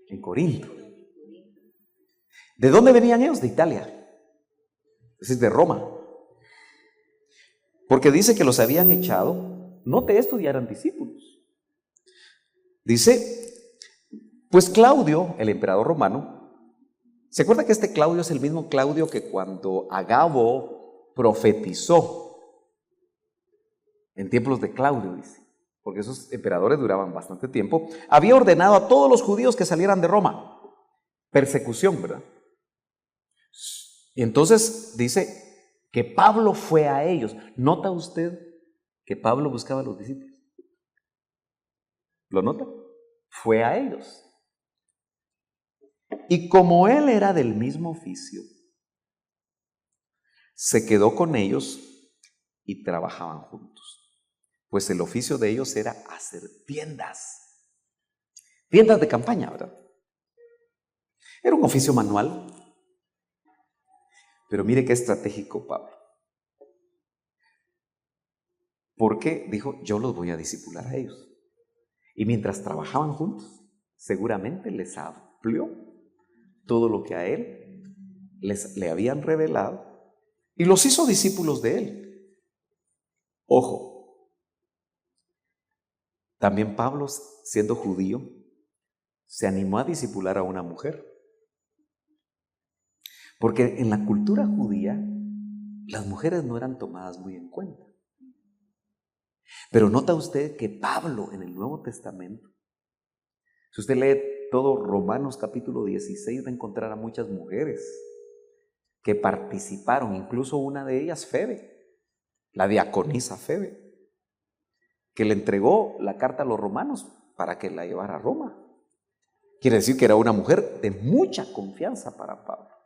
En Corinto. ¿De dónde venían ellos? De Italia. Es decir, de Roma. Porque dice que los habían echado, note esto, ya eran discípulos. Dice, pues Claudio, el emperador romano, ¿se acuerda que este Claudio es el mismo Claudio que cuando Agabo profetizó en tiempos de Claudio, dice? Porque esos emperadores duraban bastante tiempo. Había ordenado a todos los judíos que salieran de Roma. Persecución, ¿verdad? Y entonces dice que Pablo fue a ellos. ¿Nota usted que Pablo buscaba a los discípulos? ¿Lo nota? Fue a ellos. Y como él era del mismo oficio, se quedó con ellos y trabajaban juntos. Pues el oficio de ellos era hacer tiendas. Tiendas de campaña, ¿verdad? Era un oficio manual. Pero mire qué estratégico Pablo. Porque dijo, yo los voy a discipular a ellos. Y mientras trabajaban juntos, seguramente les amplió todo lo que a él le habían revelado y los hizo discípulos de él. Ojo, también Pablo, siendo judío, se animó a discipular a una mujer. Porque en la cultura judía, las mujeres no eran tomadas muy en cuenta. Pero nota usted que Pablo en el Nuevo Testamento, si usted lee todo Romanos capítulo 16, va a encontrar a muchas mujeres que participaron, incluso una de ellas, Febe, la diaconisa Febe, que le entregó la carta a los romanos para que la llevara a Roma. Quiere decir que era una mujer de mucha confianza para Pablo.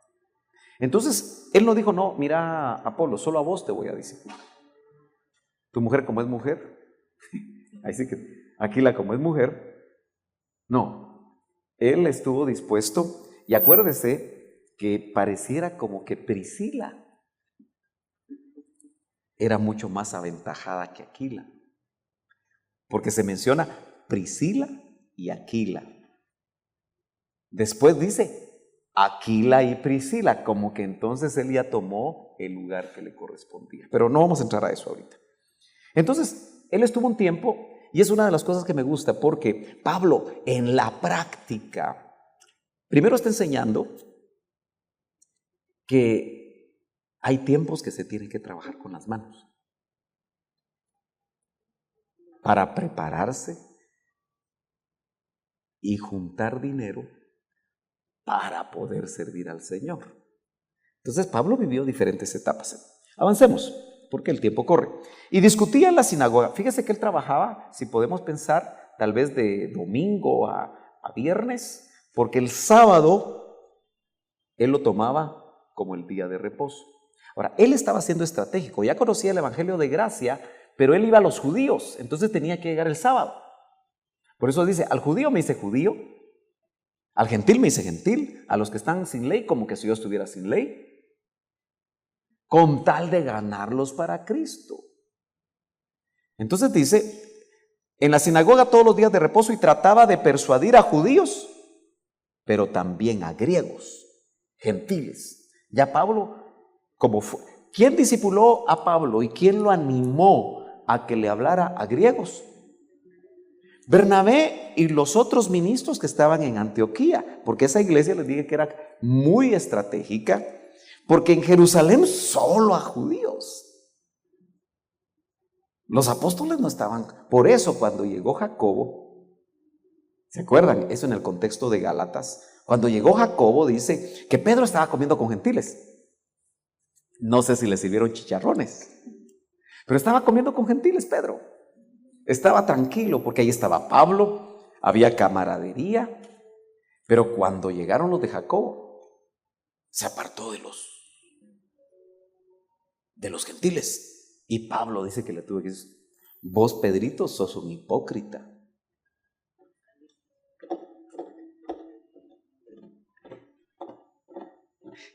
Entonces, él no dijo, no, mira, Apolo, solo a vos te voy a discipular. Tu mujer como es mujer, así que Aquila como es mujer, no. Él estuvo dispuesto, y acuérdese que pareciera como que Priscila era mucho más aventajada que Aquila, porque se menciona Priscila y Aquila. Después dice Aquila y Priscila, como que entonces él ya tomó el lugar que le correspondía. Pero no vamos a entrar a eso ahorita. Entonces, él estuvo un tiempo, y es una de las cosas que me gusta, porque Pablo en la práctica, primero está enseñando que hay tiempos que se tienen que trabajar con las manos para prepararse y juntar dinero para poder servir al Señor. Entonces Pablo vivió diferentes etapas. Avancemos, porque el tiempo corre. Y discutía en la sinagoga. Fíjese que él trabajaba, si podemos pensar, tal vez de domingo a viernes, porque el sábado él lo tomaba como el día de reposo. Ahora, él estaba siendo estratégico, ya conocía el evangelio de gracia, pero él iba a los judíos, entonces tenía que llegar el sábado. Por eso dice, al judío me dice judío, al gentil me dice gentil, a los que están sin ley como que si yo estuviera sin ley. con tal de ganarlos para Cristo. Entonces dice, en la sinagoga todos los días de reposo, y trataba de persuadir a judíos, pero también a griegos, gentiles. Ya Pablo, ¿quién discipuló a Pablo y quién lo animó a que le hablara a griegos? Bernabé y los otros ministros que estaban en Antioquía, porque esa iglesia, les dije que era muy estratégica, porque en Jerusalén solo a judíos. Los apóstoles no estaban. Por eso cuando llegó Jacobo, ¿se acuerdan? Eso en el contexto de Gálatas. Cuando llegó Jacobo dice que Pedro estaba comiendo con gentiles. No sé si le sirvieron chicharrones, pero estaba comiendo con gentiles Pedro. Estaba tranquilo porque ahí estaba Pablo, había camaradería. Pero cuando llegaron los de Jacobo, se apartó de los gentiles. Y Pablo dice que le tuvo que decir: vos, Pedrito, sos un hipócrita.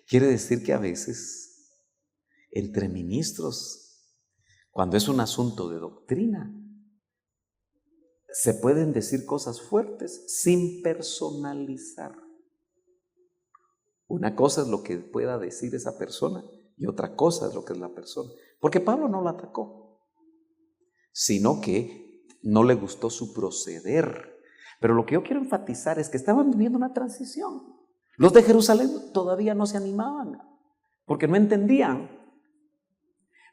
Quiere decir que a veces, entre ministros, cuando es un asunto de doctrina, se pueden decir cosas fuertes sin personalizar. Una cosa es lo que pueda decir esa persona y otra cosa es lo que es la persona. Porque Pablo no la atacó, sino que no le gustó su proceder. Pero lo que yo quiero enfatizar es que estaban viviendo una transición. Los de Jerusalén todavía no se animaban, porque no entendían.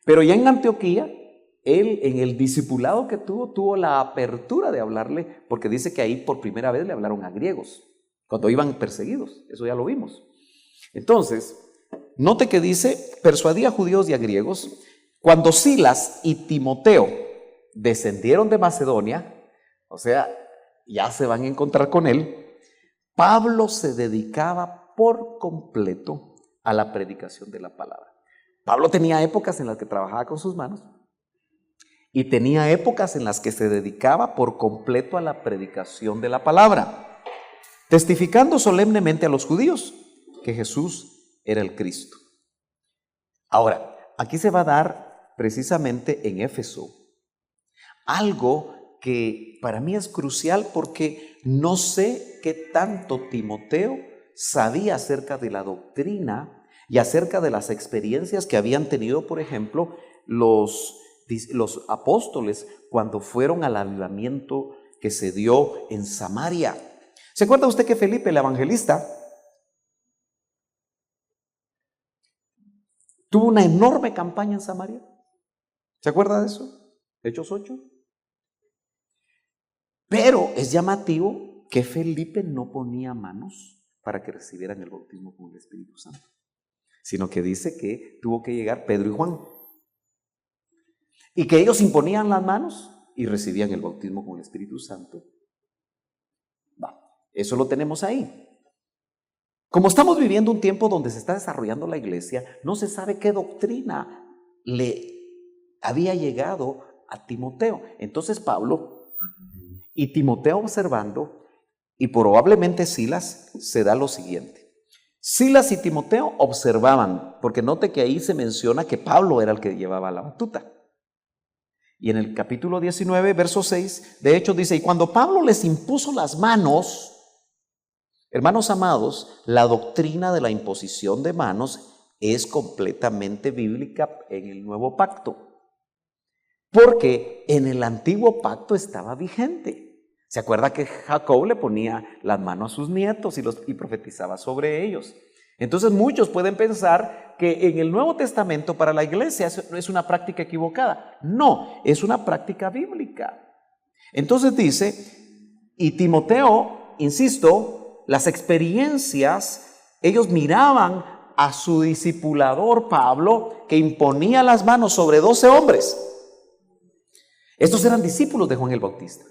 Pero ya en Antioquía, él en el discipulado que tuvo la apertura de hablarle, porque dice que ahí por primera vez le hablaron a griegos, cuando iban perseguidos. Eso ya lo vimos. Entonces, note que dice, persuadía a judíos y a griegos. Cuando Silas y Timoteo descendieron de Macedonia, o sea, ya se van a encontrar con él, Pablo se dedicaba por completo a la predicación de la palabra. Pablo tenía épocas en las que trabajaba con sus manos y tenía épocas en las que se dedicaba por completo a la predicación de la palabra, testificando solemnemente a los judíos que Jesús era el Cristo. Ahora, aquí se va a dar precisamente en Éfeso algo que para mí es crucial, porque no sé qué tanto Timoteo sabía acerca de la doctrina y acerca de las experiencias que habían tenido, por ejemplo, los apóstoles cuando fueron al avivamiento que se dio en Samaria. ¿Se acuerda usted que Felipe el evangelista tuvo una enorme campaña en Samaria? ¿Se acuerda de eso? Hechos 8. Pero es llamativo que Felipe no ponía manos para que recibieran el bautismo con el Espíritu Santo, sino que dice que tuvo que llegar Pedro y Juan, y que ellos imponían las manos y recibían el bautismo con el Espíritu Santo. Eso lo tenemos ahí. Como estamos viviendo un tiempo donde se está desarrollando la iglesia, no se sabe qué doctrina le había llegado a Timoteo. Entonces Pablo y Timoteo observando, y probablemente Silas, se da lo siguiente. Silas y Timoteo observaban, porque note que ahí se menciona que Pablo era el que llevaba la batuta. Y en el capítulo 19, verso 6, de hecho dice: y cuando Pablo les impuso las manos, hermanos amados, la doctrina de la imposición de manos es completamente bíblica en el nuevo pacto, porque en el antiguo pacto estaba vigente. ¿Se acuerda que Jacob le ponía las manos a sus nietos y profetizaba sobre ellos? Entonces muchos pueden pensar que en el Nuevo Testamento para la iglesia es una práctica equivocada. No, es una práctica bíblica. Entonces dice, y Timoteo, insisto, las experiencias, ellos miraban a su discipulador Pablo, que imponía las manos sobre 12 hombres. Estos eran discípulos de Juan el Bautista.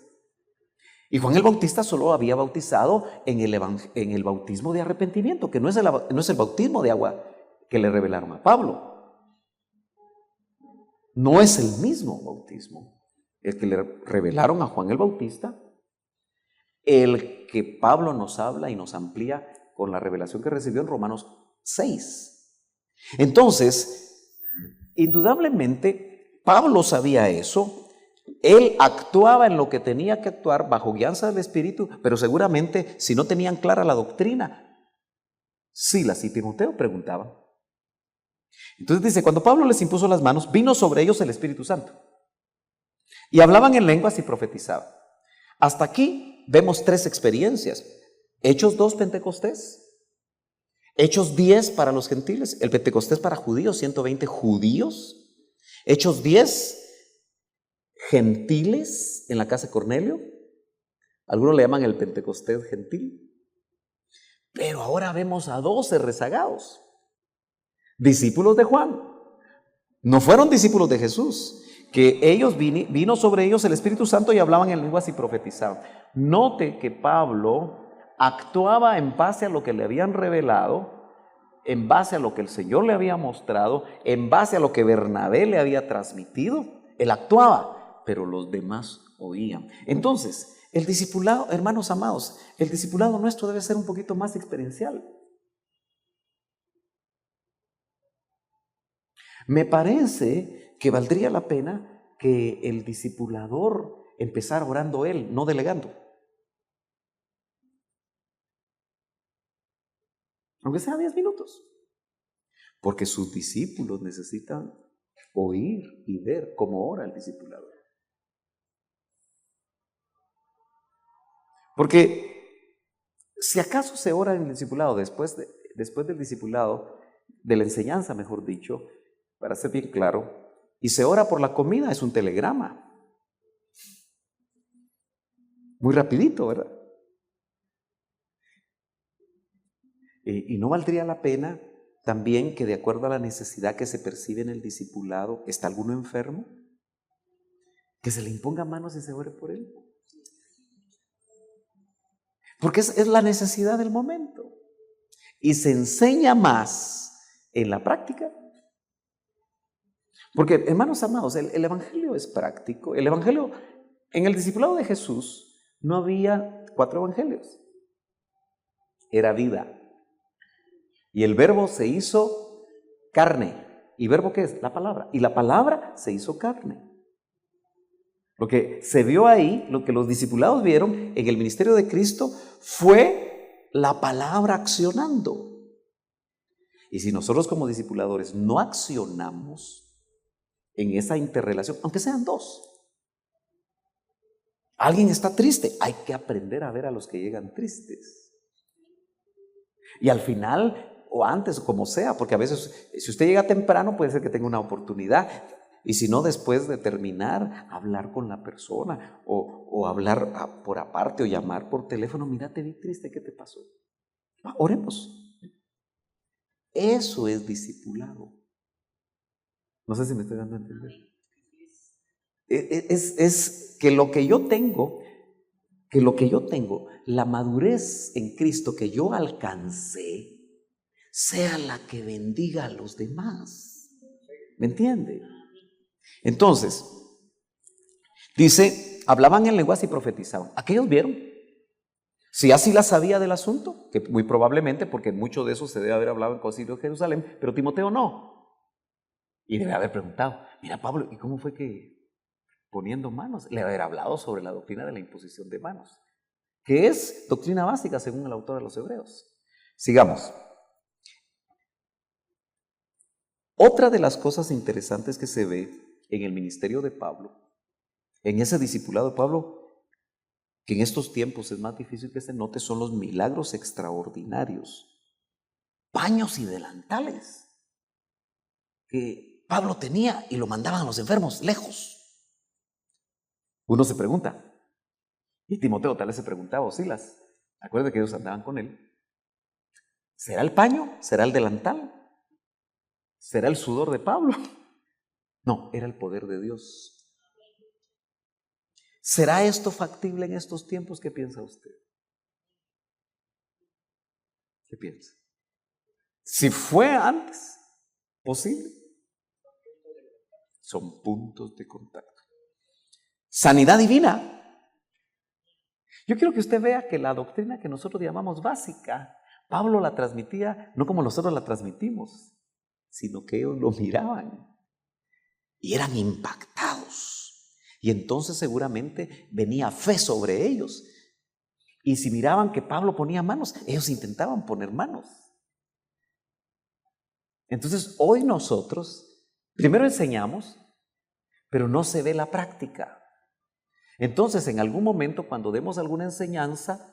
Y Juan el Bautista solo había bautizado en el bautismo de arrepentimiento, que no es el bautismo de agua que le revelaron a Pablo. No es el mismo bautismo el que le revelaron a Juan el Bautista, el que Pablo nos habla y nos amplía con la revelación que recibió en Romanos 6. Entonces, Indudablemente, Pablo sabía eso. Él actuaba en lo que tenía que actuar bajo guianza del Espíritu, pero seguramente si no tenían clara la doctrina, Silas y Timoteo preguntaban. Entonces dice, cuando Pablo les impuso las manos, vino sobre ellos el Espíritu Santo. Y hablaban en lenguas y profetizaban. Hasta aquí vemos 3 experiencias. Hechos 2, Pentecostés. Hechos 10 para los gentiles. El Pentecostés para judíos, 120 judíos. Hechos 10, gentiles en la casa de Cornelio. Algunos le llaman el Pentecostés gentil. Pero ahora vemos a 12 rezagados. Discípulos de Juan. No fueron discípulos de Jesús. Que ellos vino sobre ellos el Espíritu Santo y hablaban en lenguas y profetizaban. Note que Pablo actuaba en base a lo que le habían revelado, en base a lo que el Señor le había mostrado, en base a lo que Bernabé le había transmitido. Él actuaba, pero los demás oían. Entonces, el discipulado, hermanos amados, el discipulado nuestro debe ser un poquito más experiencial. Me parece que valdría la pena que el discipulador empezara orando él, no delegando. Aunque sea 10 minutos. Porque sus discípulos necesitan oír y ver cómo ora el discipulador. Porque si acaso se ora en el discipulado después del discipulado, de la enseñanza, mejor dicho, para ser bien claro, y se ora por la comida, es un telegrama. Muy rapidito, ¿verdad? Y no valdría la pena también que de acuerdo a la necesidad que se percibe en el discipulado, ¿está alguno enfermo? Que se le imponga manos y se ore por él. Porque es la necesidad del momento. Y se enseña más en la práctica. Porque, hermanos amados, el Evangelio es práctico. El Evangelio, en el discipulado de Jesús, no había 4 evangelios. Era vida. Y el verbo se hizo carne. ¿Y verbo qué es? La palabra. Y la palabra se hizo carne. Lo que se vio ahí, lo que los discipulados vieron en el ministerio de Cristo fue la palabra accionando. Y si nosotros como discipuladores no accionamos en esa interrelación, aunque sean 2. Alguien está triste, hay que aprender a ver a los que llegan tristes. Y al final, o antes, o como sea, porque a veces, si usted llega temprano, puede ser que tenga una oportunidad. Y si no, después de terminar, hablar con la persona, o hablar por aparte, o llamar por teléfono. Mira, te vi triste, ¿qué te pasó? Oremos. Eso es discipulado. No sé si me estoy dando a entender. Es que lo que yo tengo, la madurez en Cristo que yo alcancé, sea la que bendiga a los demás. ¿Me entiende? Entonces, dice, hablaban en lenguas y profetizaban. ¿Aquellos vieron? Si así la sabía del asunto, que muy probablemente, porque mucho de eso se debe haber hablado en Concilio de Jerusalén, pero Timoteo no. Y debe haber preguntado, mira Pablo, ¿y cómo fue que poniendo manos? Le haber hablado sobre la doctrina de la imposición de manos, que es doctrina básica según el autor de los Hebreos. Sigamos. Otra de las cosas interesantes que se ve en el ministerio de Pablo, en ese discipulado de Pablo, que en estos tiempos es más difícil que se note, son los milagros extraordinarios, paños y delantales que Pablo tenía y lo mandaban a los enfermos lejos. Uno se pregunta, y Timoteo tal vez se preguntaba, o Silas, acuérdate que ellos andaban con él, ¿será el paño? ¿Será el delantal? ¿Será el sudor de Pablo? No, era el poder de Dios. ¿Será esto factible en estos tiempos? ¿Qué piensa usted? ¿Qué piensa? Si fue antes posible, son puntos de contacto. Sanidad divina. Yo quiero que usted vea que la doctrina que nosotros llamamos básica, Pablo la transmitía no como nosotros la transmitimos, sino que ellos lo miraban. y eran impactados. Y entonces seguramente venía fe sobre ellos. Y si miraban que Pablo ponía manos, ellos intentaban poner manos. Entonces hoy nosotros primero enseñamos, pero no se ve la práctica. Entonces en algún momento cuando demos alguna enseñanza,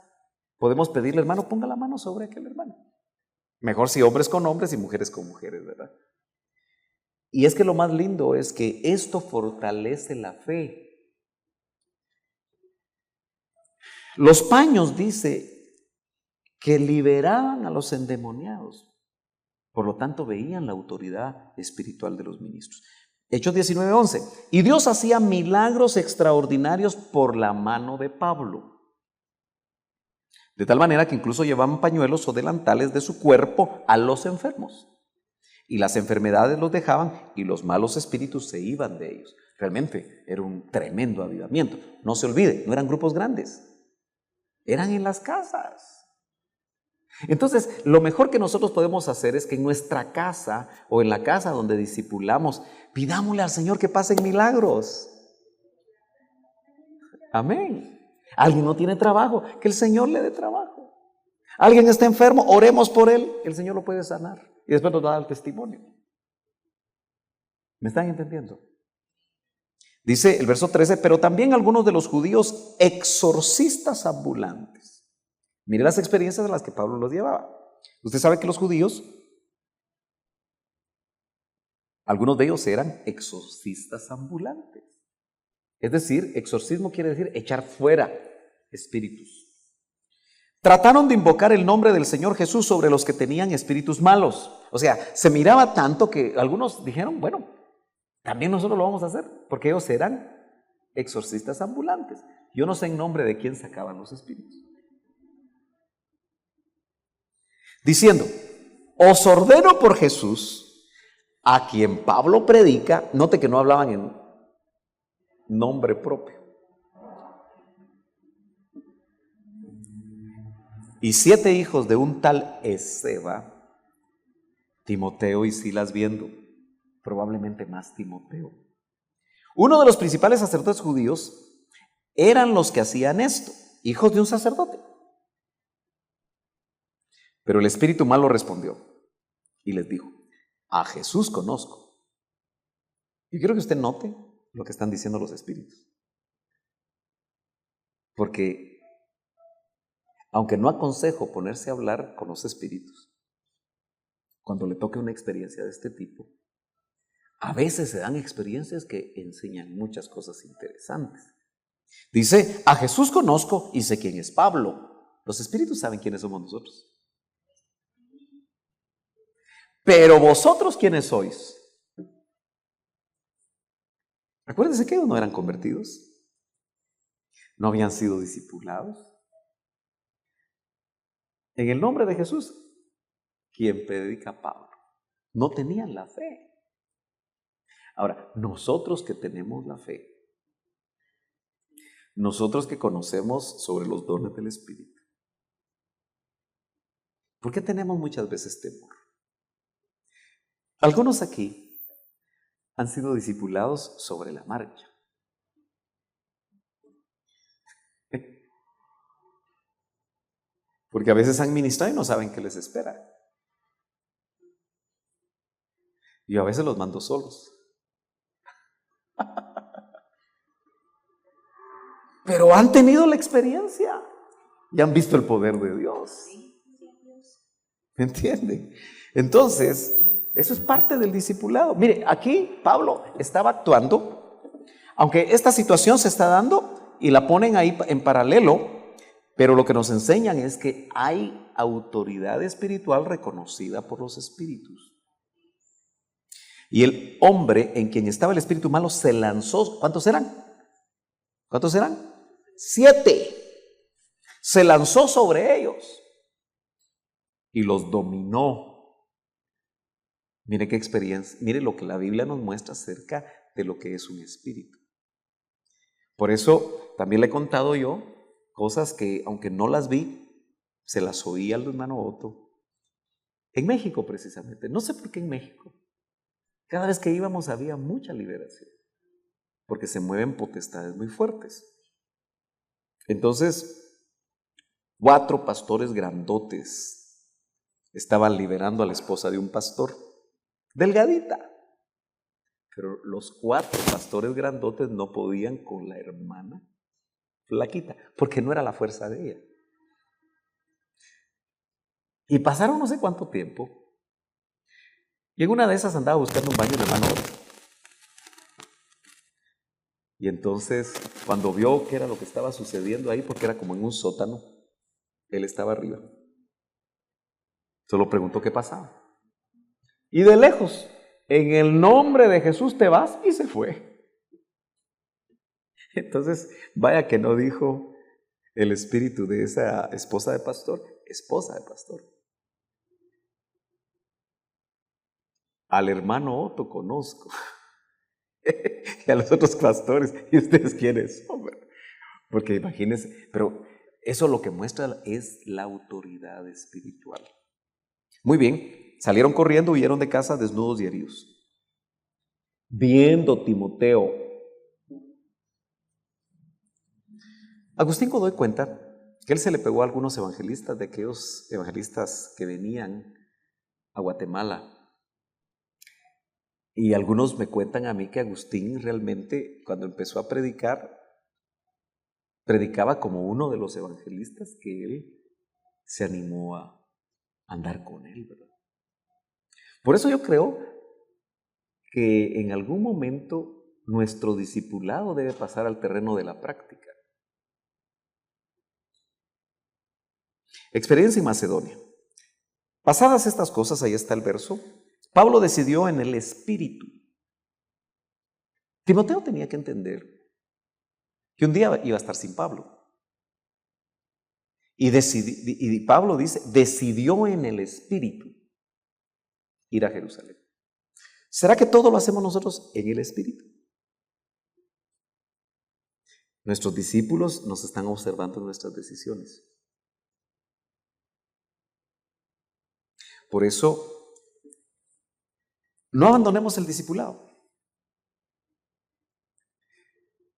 podemos pedirle, hermano, ponga la mano sobre aquel hermano. Mejor si hombres con hombres y mujeres con mujeres, ¿verdad? Y es que lo más lindo es que esto fortalece la fe. Los paños dice que liberaban a los endemoniados. Por lo tanto, veían la autoridad espiritual de los ministros. Hechos 19:11. Y Dios hacía milagros extraordinarios por la mano de Pablo. De tal manera que incluso llevaban pañuelos o delantales de su cuerpo a los enfermos. Y las enfermedades los dejaban y los malos espíritus se iban de ellos. Realmente era un tremendo avivamiento. No se olvide, no eran grupos grandes. Eran en las casas. Entonces, lo mejor que nosotros podemos hacer es que en nuestra casa o en la casa donde discipulamos, pidámosle al Señor que pasen milagros. Amén. Alguien no tiene trabajo, que el Señor le dé trabajo. Alguien está enfermo, oremos por él, el Señor lo puede sanar. Y después nos da el testimonio. ¿Me están entendiendo? Dice el verso 13, pero también algunos de los judíos exorcistas ambulantes. Mire las experiencias de las que Pablo los llevaba. Usted sabe que los judíos, algunos de ellos eran exorcistas ambulantes. Es decir, exorcismo quiere decir echar fuera espíritus. Trataron de invocar el nombre del Señor Jesús sobre los que tenían espíritus malos. O sea, se miraba tanto que algunos dijeron, bueno, también nosotros lo vamos a hacer, porque ellos eran exorcistas ambulantes. Yo no sé en nombre de quién sacaban los espíritus. Diciendo, os ordeno por Jesús, a quien Pablo predica. Note que no hablaban en nombre propio. Y 7 hijos de un tal Esceva, Timoteo y Silas viendo, probablemente más Timoteo. Uno de los principales sacerdotes judíos eran los que hacían esto, hijos de un sacerdote. Pero el espíritu malo respondió y les dijo, a Jesús conozco. Y quiero que usted note lo que están diciendo los espíritus. Porque aunque no aconsejo ponerse a hablar con los espíritus, cuando le toque una experiencia de este tipo, a veces se dan experiencias que enseñan muchas cosas interesantes. Dice, a Jesús conozco y sé quién es Pablo. Los espíritus saben quiénes somos nosotros. Pero vosotros, ¿quiénes sois? Acuérdense que ellos no eran convertidos, no habían sido discipulados. En el nombre de Jesús, quien predica a Pablo, no tenían la fe. Ahora, nosotros que tenemos la fe, nosotros que conocemos sobre los dones del Espíritu, ¿por qué tenemos muchas veces temor? Algunos aquí han sido discipulados sobre la marcha. Porque a veces han ministrado y no saben qué les espera. Yo a veces los mando solos. Pero han tenido la experiencia y han visto el poder de Dios. ¿Me entienden? Entonces, eso es parte del discipulado. Mire, aquí Pablo estaba actuando, aunque esta situación se está dando y la ponen ahí en paralelo, pero lo que nos enseñan es que hay autoridad espiritual reconocida por los espíritus. Y el hombre en quien estaba el espíritu malo se lanzó. ¿Cuántos eran? ¿Cuántos eran? 7. Se lanzó sobre ellos y los dominó. Mire qué experiencia, mire lo que la Biblia nos muestra acerca de lo que es un espíritu. Por eso también le he contado yo cosas que, aunque no las vi, se las oí al hermano Otto. En México precisamente, no sé por qué en México. Cada vez que íbamos había mucha liberación, porque se mueven potestades muy fuertes. Entonces, 4 pastores grandotes estaban liberando a la esposa de un pastor, delgadita. Pero los 4 pastores grandotes no podían con la hermana flaquita, porque no era la fuerza de ella. Y pasaron no sé cuánto tiempo, y en una de esas andaba buscando un baño de hermano. Y entonces, cuando vio qué era lo que estaba sucediendo ahí, porque era como en un sótano, él estaba arriba. Solo preguntó qué pasaba. Y de lejos, en el nombre de Jesús te vas, y se fue. Entonces, vaya que no dijo el espíritu de esa esposa de pastor, esposa de pastor. Al hermano Otto conozco. Y a los otros pastores. ¿Y ustedes quiénes son? Porque imagínense, pero eso lo que muestra es la autoridad espiritual. Muy bien, salieron corriendo, huyeron de casa desnudos y heridos. Viendo Timoteo, Agustín Godoy cuenta que él se le pegó a algunos evangelistas, de aquellos evangelistas que venían a Guatemala. Y algunos me cuentan a mí que Agustín realmente, cuando empezó a predicar, predicaba como uno de los evangelistas que él se animó a andar con él, ¿verdad? Por eso yo creo que en algún momento nuestro discipulado debe pasar al terreno de la práctica. Experiencia en Macedonia. Pasadas estas cosas, ahí está el verso, Pablo decidió en el Espíritu. Timoteo tenía que entender que un día iba a estar sin Pablo. Y Pablo dice, decidió en el Espíritu ir a Jerusalén. ¿Será que todo lo hacemos nosotros en el Espíritu? Nuestros discípulos nos están observando nuestras decisiones. Por eso, no abandonemos el discipulado.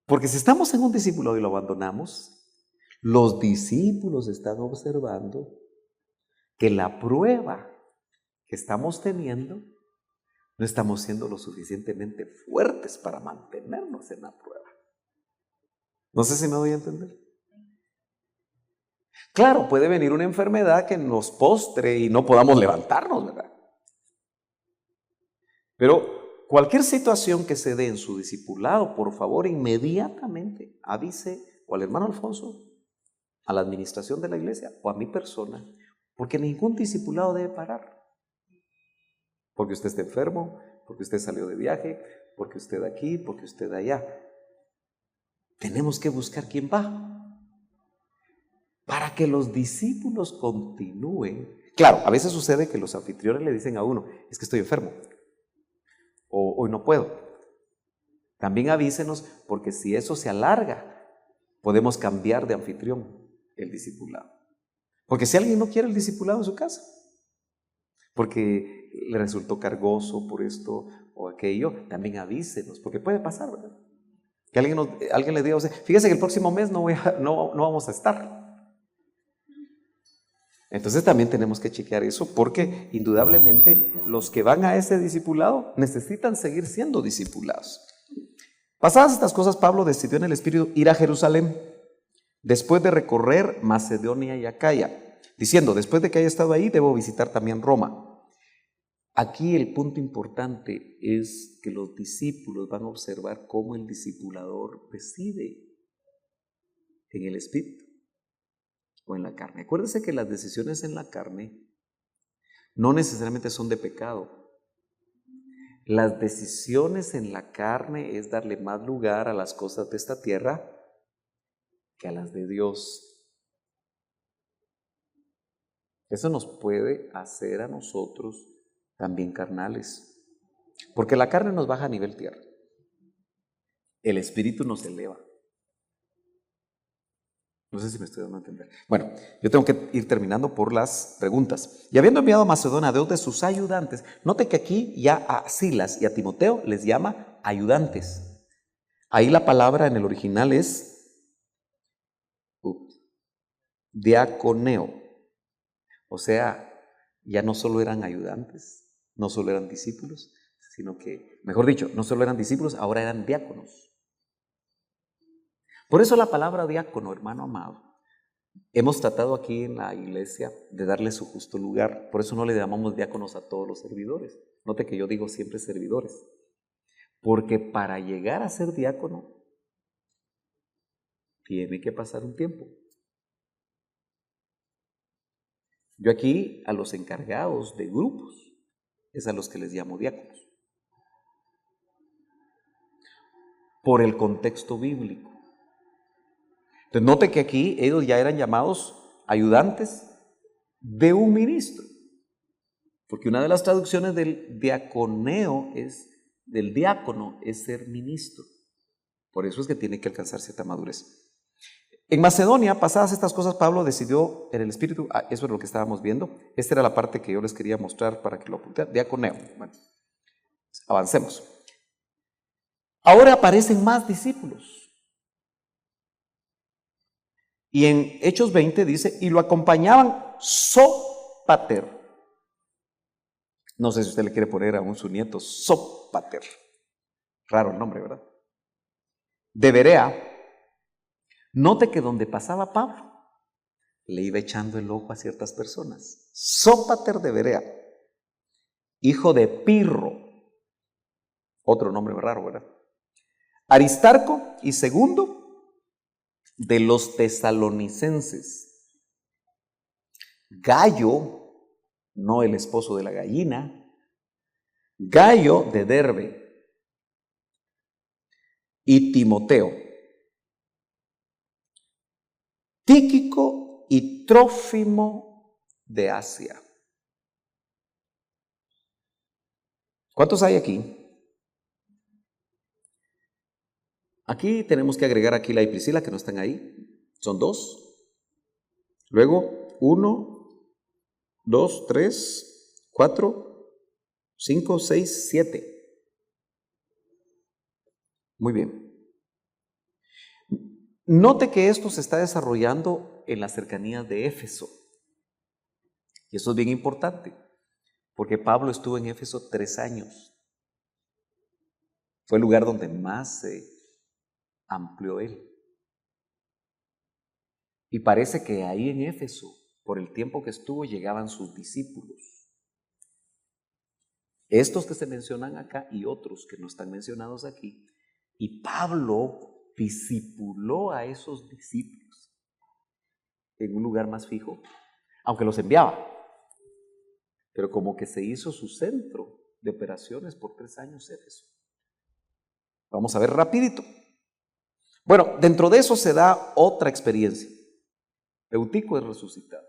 Porque si estamos en un discipulado y lo abandonamos, los discípulos están observando que la prueba que estamos teniendo no estamos siendo lo suficientemente fuertes para mantenernos en la prueba. No sé si me doy a entender. Claro, puede venir una enfermedad que nos postre y no podamos levantarnos, ¿verdad? Pero cualquier situación que se dé en su discipulado, por favor, inmediatamente avise o al hermano Alfonso, a la administración de la iglesia o a mi persona, porque ningún discipulado debe parar. Porque usted está enfermo, porque usted salió de viaje, porque usted aquí, porque usted allá. Tenemos que buscar quién va para que los discípulos continúen. Claro, a veces sucede que los anfitriones le dicen a uno, es que estoy enfermo, o hoy no puedo. También avísenos, porque si eso se alarga, podemos cambiar de anfitrión el discipulado. Porque si alguien no quiere el discipulado en su casa, porque le resultó cargoso por esto o aquello, también avísenos, porque puede pasar, ¿verdad? Que alguien le diga, o sea, fíjese que el próximo mes no vamos a estar. Entonces también tenemos que chequear eso, porque indudablemente los que van a ese discipulado necesitan seguir siendo discipulados. Pasadas estas cosas, Pablo decidió en el Espíritu ir a Jerusalén, después de recorrer Macedonia y Acaya, diciendo, después de que haya estado ahí, debo visitar también Roma. Aquí el punto importante es que los discípulos van a observar cómo el discipulador decide en el Espíritu o en la carne. Acuérdense que las decisiones en la carne no necesariamente son de pecado. Las decisiones en la carne es darle más lugar a las cosas de esta tierra que a las de Dios. Eso nos puede hacer a nosotros también carnales, porque la carne nos baja a nivel tierra, el espíritu nos eleva. No sé si me estoy dando a entender. Bueno, yo tengo que ir terminando por las preguntas. Y habiendo enviado a Macedonia a dos de sus ayudantes, note que aquí ya a Silas y a Timoteo les llama ayudantes. Ahí la palabra en el original es diaconeo. O sea, ya no solo eran ayudantes, no solo eran discípulos, sino que, mejor dicho, no solo eran discípulos, ahora eran diáconos. Por eso la palabra diácono, hermano amado, hemos tratado aquí en la iglesia de darle su justo lugar. Por eso no le llamamos diáconos a todos los servidores. Note que yo digo siempre servidores. Porque para llegar a ser diácono, tiene que pasar un tiempo. Yo aquí a los encargados de grupos es a los que les llamo diáconos. Por el contexto bíblico. Entonces note que aquí ellos ya eran llamados ayudantes de un ministro. Porque una de las traducciones del diaconeo del diácono es ser ministro. Por eso es que tiene que alcanzar cierta madurez. En Macedonia, pasadas estas cosas, Pablo decidió en el Espíritu, eso es lo que estábamos viendo, esta era la parte que yo les quería mostrar para que lo apunten, diaconeo. Bueno, avancemos. Ahora aparecen más discípulos. Y en Hechos 20 dice, y lo acompañaban Sópater. No sé si usted le quiere poner a su nieto Sópater. Raro el nombre, ¿verdad? De Berea. Note que donde pasaba Pablo, le iba echando el ojo a ciertas personas. Sópater de Berea, hijo de Pirro, otro nombre raro, ¿verdad? Aristarco y segundo de los tesalonicenses. Gayo, no el esposo de la gallina, Gayo de Derbe y Timoteo. Tíquico y Trófimo de Asia. ¿Cuántos hay aquí? Aquí tenemos que agregar Aquila y Priscila, que no están ahí. Son dos. Luego, 1, 2, 3, 4, 5, 6, 7. Muy bien. Note que esto se está desarrollando en las cercanías de Éfeso. Y eso es bien importante, porque Pablo estuvo en Éfeso 3 años. Fue el lugar donde más se amplió él. Y parece que ahí en Éfeso, por el tiempo que estuvo, llegaban sus discípulos. Estos que se mencionan acá y otros que no están mencionados aquí. Y Pablo discipuló a esos discípulos en un lugar más fijo, aunque los enviaba. Pero como que se hizo su centro de operaciones por 3 años Éfeso. Vamos a ver rapidito. Bueno, dentro de eso se da otra experiencia. Eutico es resucitado.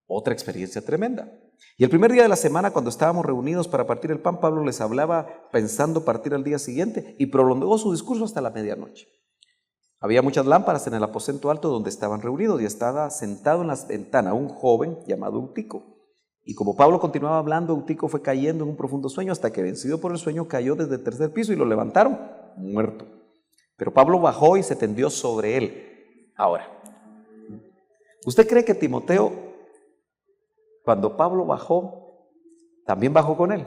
Otra experiencia tremenda. Y el primer día de la semana, cuando estábamos reunidos para partir el pan, Pablo les hablaba pensando partir al día siguiente y prolongó su discurso hasta la medianoche. Había muchas lámparas en el aposento alto donde estaban reunidos y estaba sentado en la ventana un joven llamado Eutico. Y como Pablo continuaba hablando, Eutico fue cayendo en un profundo sueño hasta que, vencido por el sueño, cayó desde el tercer piso y lo levantaron muerto. Pero Pablo bajó y se tendió sobre él. Ahora, ¿usted cree que Timoteo, cuando Pablo bajó, también bajó con él?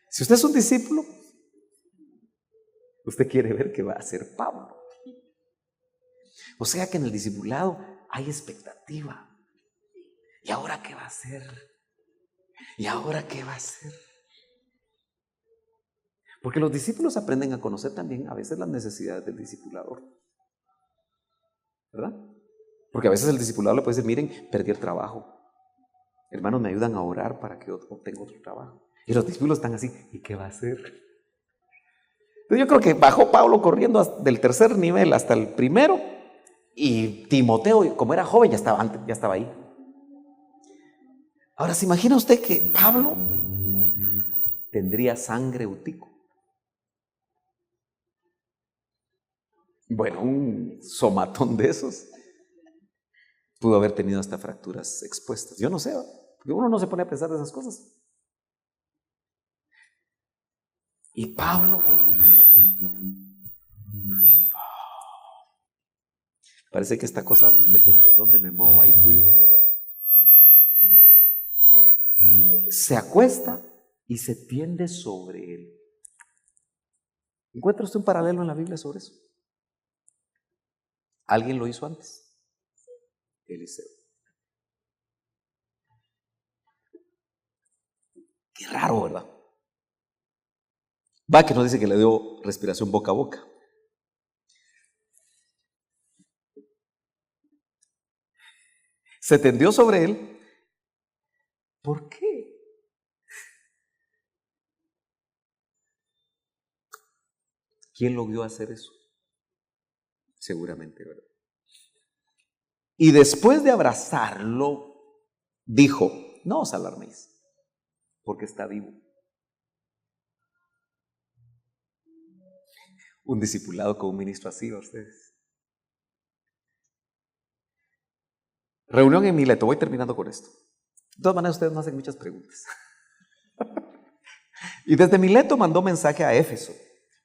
Si usted es un discípulo, usted quiere ver qué va a hacer Pablo. O sea que en el discipulado hay expectativa. ¿Y ahora qué va a hacer? ¿Y ahora qué va a hacer? Porque los discípulos aprenden a conocer también a veces las necesidades del discipulador, ¿verdad? Porque a veces el discipulador le puede decir, miren, perdí el trabajo. Hermanos, me ayudan a orar para que obtenga otro trabajo. Y los discípulos están así, ¿y qué va a hacer? Entonces yo creo que bajó Pablo corriendo del tercer nivel hasta el primero, y Timoteo, como era joven, ya estaba ahí. Ahora, ¿se imagina usted que Pablo tendría sangre Eutico? Bueno, un somatón de esos pudo haber tenido hasta fracturas expuestas. Yo no sé, ¿va? Porque uno no se pone a pensar de esas cosas. Y Pablo, parece que esta cosa depende de dónde me muevo, hay ruidos, ¿verdad? Se acuesta y se tiende sobre él. ¿Encuentra usted un paralelo en la Biblia sobre eso? ¿Alguien lo hizo antes? Eliseo. Qué raro, ¿verdad? Va, que nos dice que le dio respiración boca a boca. Se tendió sobre él. ¿Por qué? ¿Quién logró hacer eso? Seguramente, ¿verdad? Y después de abrazarlo, dijo, no os alarméis, porque está vivo. Un discipulado con un ministro así, ¿a ustedes? Reunión en Mileto, voy terminando con esto. De todas maneras, ustedes me hacen muchas preguntas. Y desde Mileto mandó mensaje a Éfeso.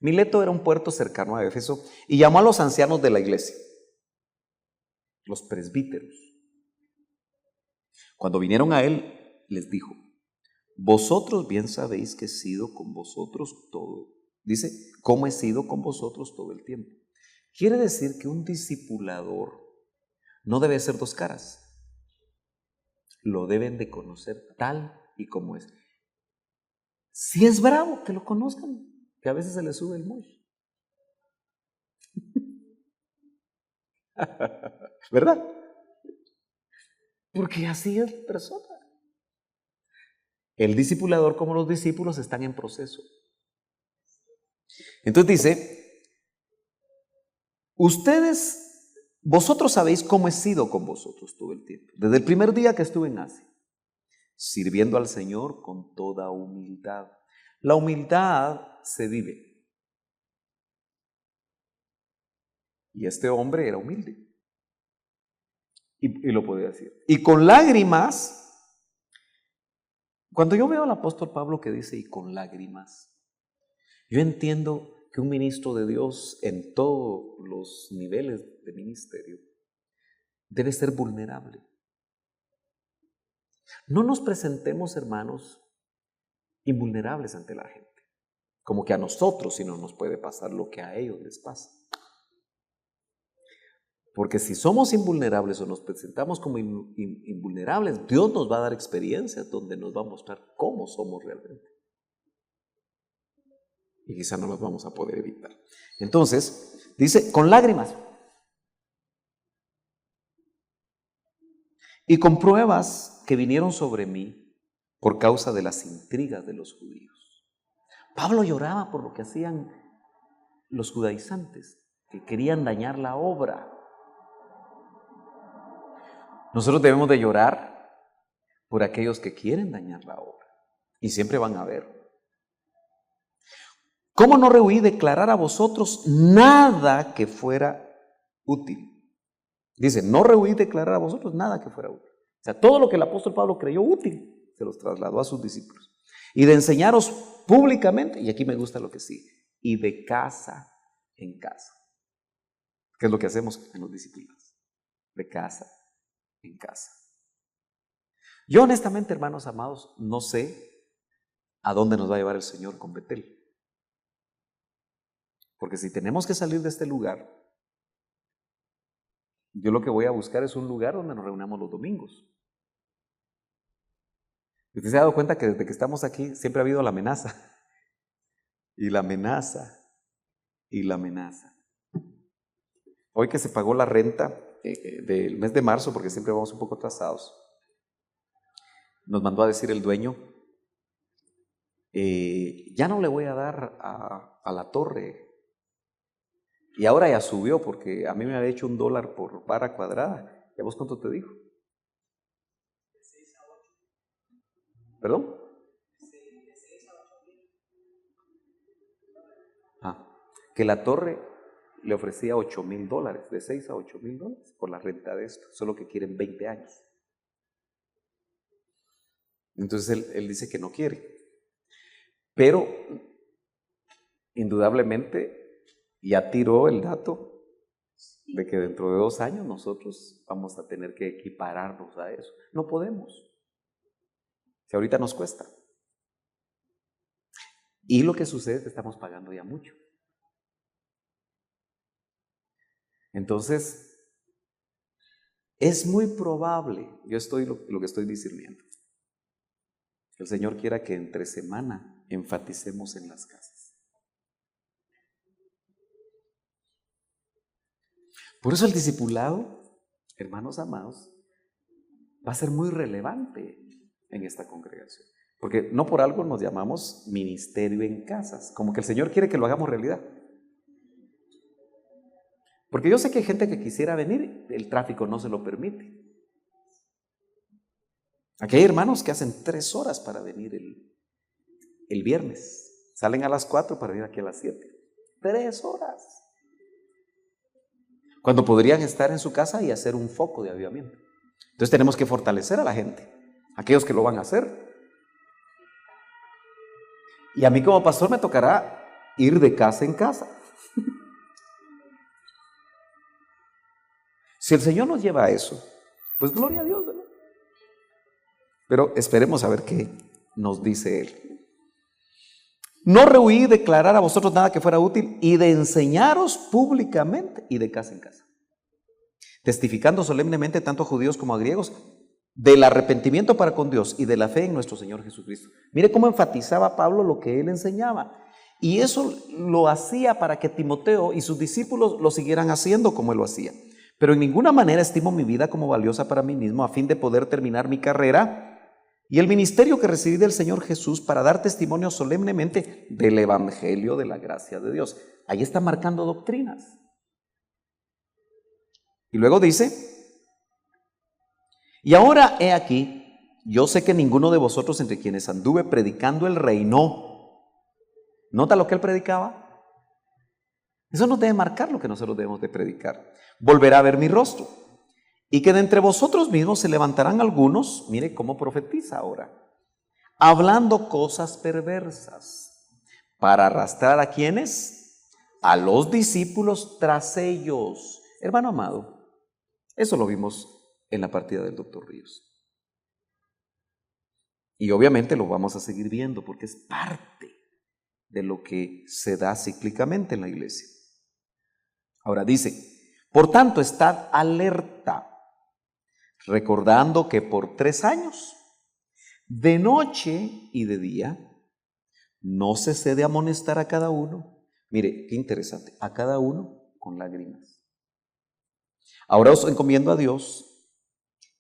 Mileto era un puerto cercano a Éfeso y llamó a los ancianos de la iglesia, los presbíteros. Cuando vinieron a él, les dijo, vosotros bien sabéis que he sido con vosotros todo. Dice, ¿cómo he sido con vosotros todo el tiempo? Quiere decir que un discipulador no debe ser dos caras. Lo deben de conocer tal y como es. Si es bravo, que lo conozcan, que a veces se le sube el muelle. ¿Verdad? Porque así es la persona. El discipulador como los discípulos están en proceso. Entonces dice, vosotros sabéis cómo he sido con vosotros todo el tiempo, desde el primer día que estuve en Asia, sirviendo al Señor con toda humildad. La humildad se vive. Y este hombre era humilde. Y lo podía decir. Y con lágrimas, cuando yo veo al apóstol Pablo que dice, y con lágrimas, yo entiendo que un ministro de Dios en todos los niveles de ministerio debe ser vulnerable. No nos presentemos, hermanos, invulnerables ante la gente, como que a nosotros si no nos puede pasar lo que a ellos les pasa. Porque si somos invulnerables o nos presentamos como invulnerables, Dios nos va a dar experiencias donde nos va a mostrar cómo somos realmente. Y quizá no las vamos a poder evitar. Entonces, dice, con lágrimas y con pruebas que vinieron sobre mí por causa de las intrigas de los judíos. Pablo lloraba por lo que hacían los judaizantes, que querían dañar la obra. Nosotros debemos de llorar por aquellos que quieren dañar la obra. Y siempre van a ver. ¿Cómo no rehuí declarar a vosotros nada que fuera útil? Dice, no rehuí declarar a vosotros nada que fuera útil. O sea, todo lo que el apóstol Pablo creyó útil, se los trasladó a sus discípulos. Y de enseñaros públicamente, y aquí me gusta lo que sigue, y de casa en casa. ¿Qué es lo que hacemos en los discípulos? De casa en casa. Yo honestamente, hermanos amados, no sé a dónde nos va a llevar el Señor con Betel. Porque si tenemos que salir de este lugar, yo lo que voy a buscar es un lugar donde nos reunamos los domingos. Usted se ha dado cuenta que desde que estamos aquí siempre ha habido la amenaza. Y la amenaza. Y la amenaza. Hoy que se pagó la renta del mes de marzo, porque siempre vamos un poco atrasados, nos mandó a decir el dueño, ya no le voy a dar a la torre. Y ahora ya subió, porque a mí me había hecho $1 por vara cuadrada. ¿Y a vos cuánto te dijo? ¿Perdón? Que la torre le ofrecía $8,000, de $6,000 a $8,000 por la renta de esto, solo que quieren 20 años. Entonces él dice que no quiere. Pero indudablemente ya tiró el dato de que dentro de 2 años nosotros vamos a tener que equipararnos a eso. No podemos. Si ahorita nos cuesta. Y lo que sucede es que estamos pagando ya mucho. Entonces, es muy probable, yo estoy lo que estoy discerniendo, que el Señor quiera que entre semana enfaticemos en las casas. Por eso el discipulado, hermanos amados, va a ser muy relevante en esta congregación. Porque no por algo nos llamamos ministerio en casas, como que el Señor quiere que lo hagamos realidad. Porque yo sé que hay gente que quisiera venir, el tráfico no se lo permite. Aquí hay hermanos que hacen 3 horas para venir el viernes. Salen a las 4 para venir aquí a las 7. 3 horas. Cuando podrían estar en su casa y hacer un foco de avivamiento. Entonces tenemos que fortalecer a la gente, aquellos que lo van a hacer. Y a mí como pastor me tocará ir de casa en casa. Si el Señor nos lleva a eso, pues gloria a Dios, ¿verdad? Pero esperemos a ver qué nos dice Él. No rehuí declarar a vosotros nada que fuera útil y de enseñaros públicamente y de casa en casa, testificando solemnemente tanto a judíos como a griegos del arrepentimiento para con Dios y de la fe en nuestro Señor Jesucristo. Mire cómo enfatizaba Pablo lo que él enseñaba. Y eso lo hacía para que Timoteo y sus discípulos lo siguieran haciendo como él lo hacía. Pero en ninguna manera estimo mi vida como valiosa para mí mismo a fin de poder terminar mi carrera y el ministerio que recibí del Señor Jesús para dar testimonio solemnemente del evangelio de la gracia de Dios. Ahí está marcando doctrinas. Y luego dice: y ahora he aquí, yo sé que ninguno de vosotros entre quienes anduve predicando el reino, ¿nota lo que él predicaba? Eso nos debe marcar lo que nosotros debemos de predicar. Volverá a ver mi rostro. Y que de entre vosotros mismos se levantarán algunos, mire cómo profetiza ahora, hablando cosas perversas, para arrastrar a quienes, a los discípulos tras ellos. Hermano amado, eso lo vimos en la partida del doctor Ríos. Y obviamente lo vamos a seguir viendo porque es parte de lo que se da cíclicamente en la iglesia. Ahora dice: por tanto, estad alerta, recordando que por 3 años, de noche y de día, no cesé de amonestar a cada uno. Mire, qué interesante, a cada uno con lágrimas. Ahora os encomiendo a Dios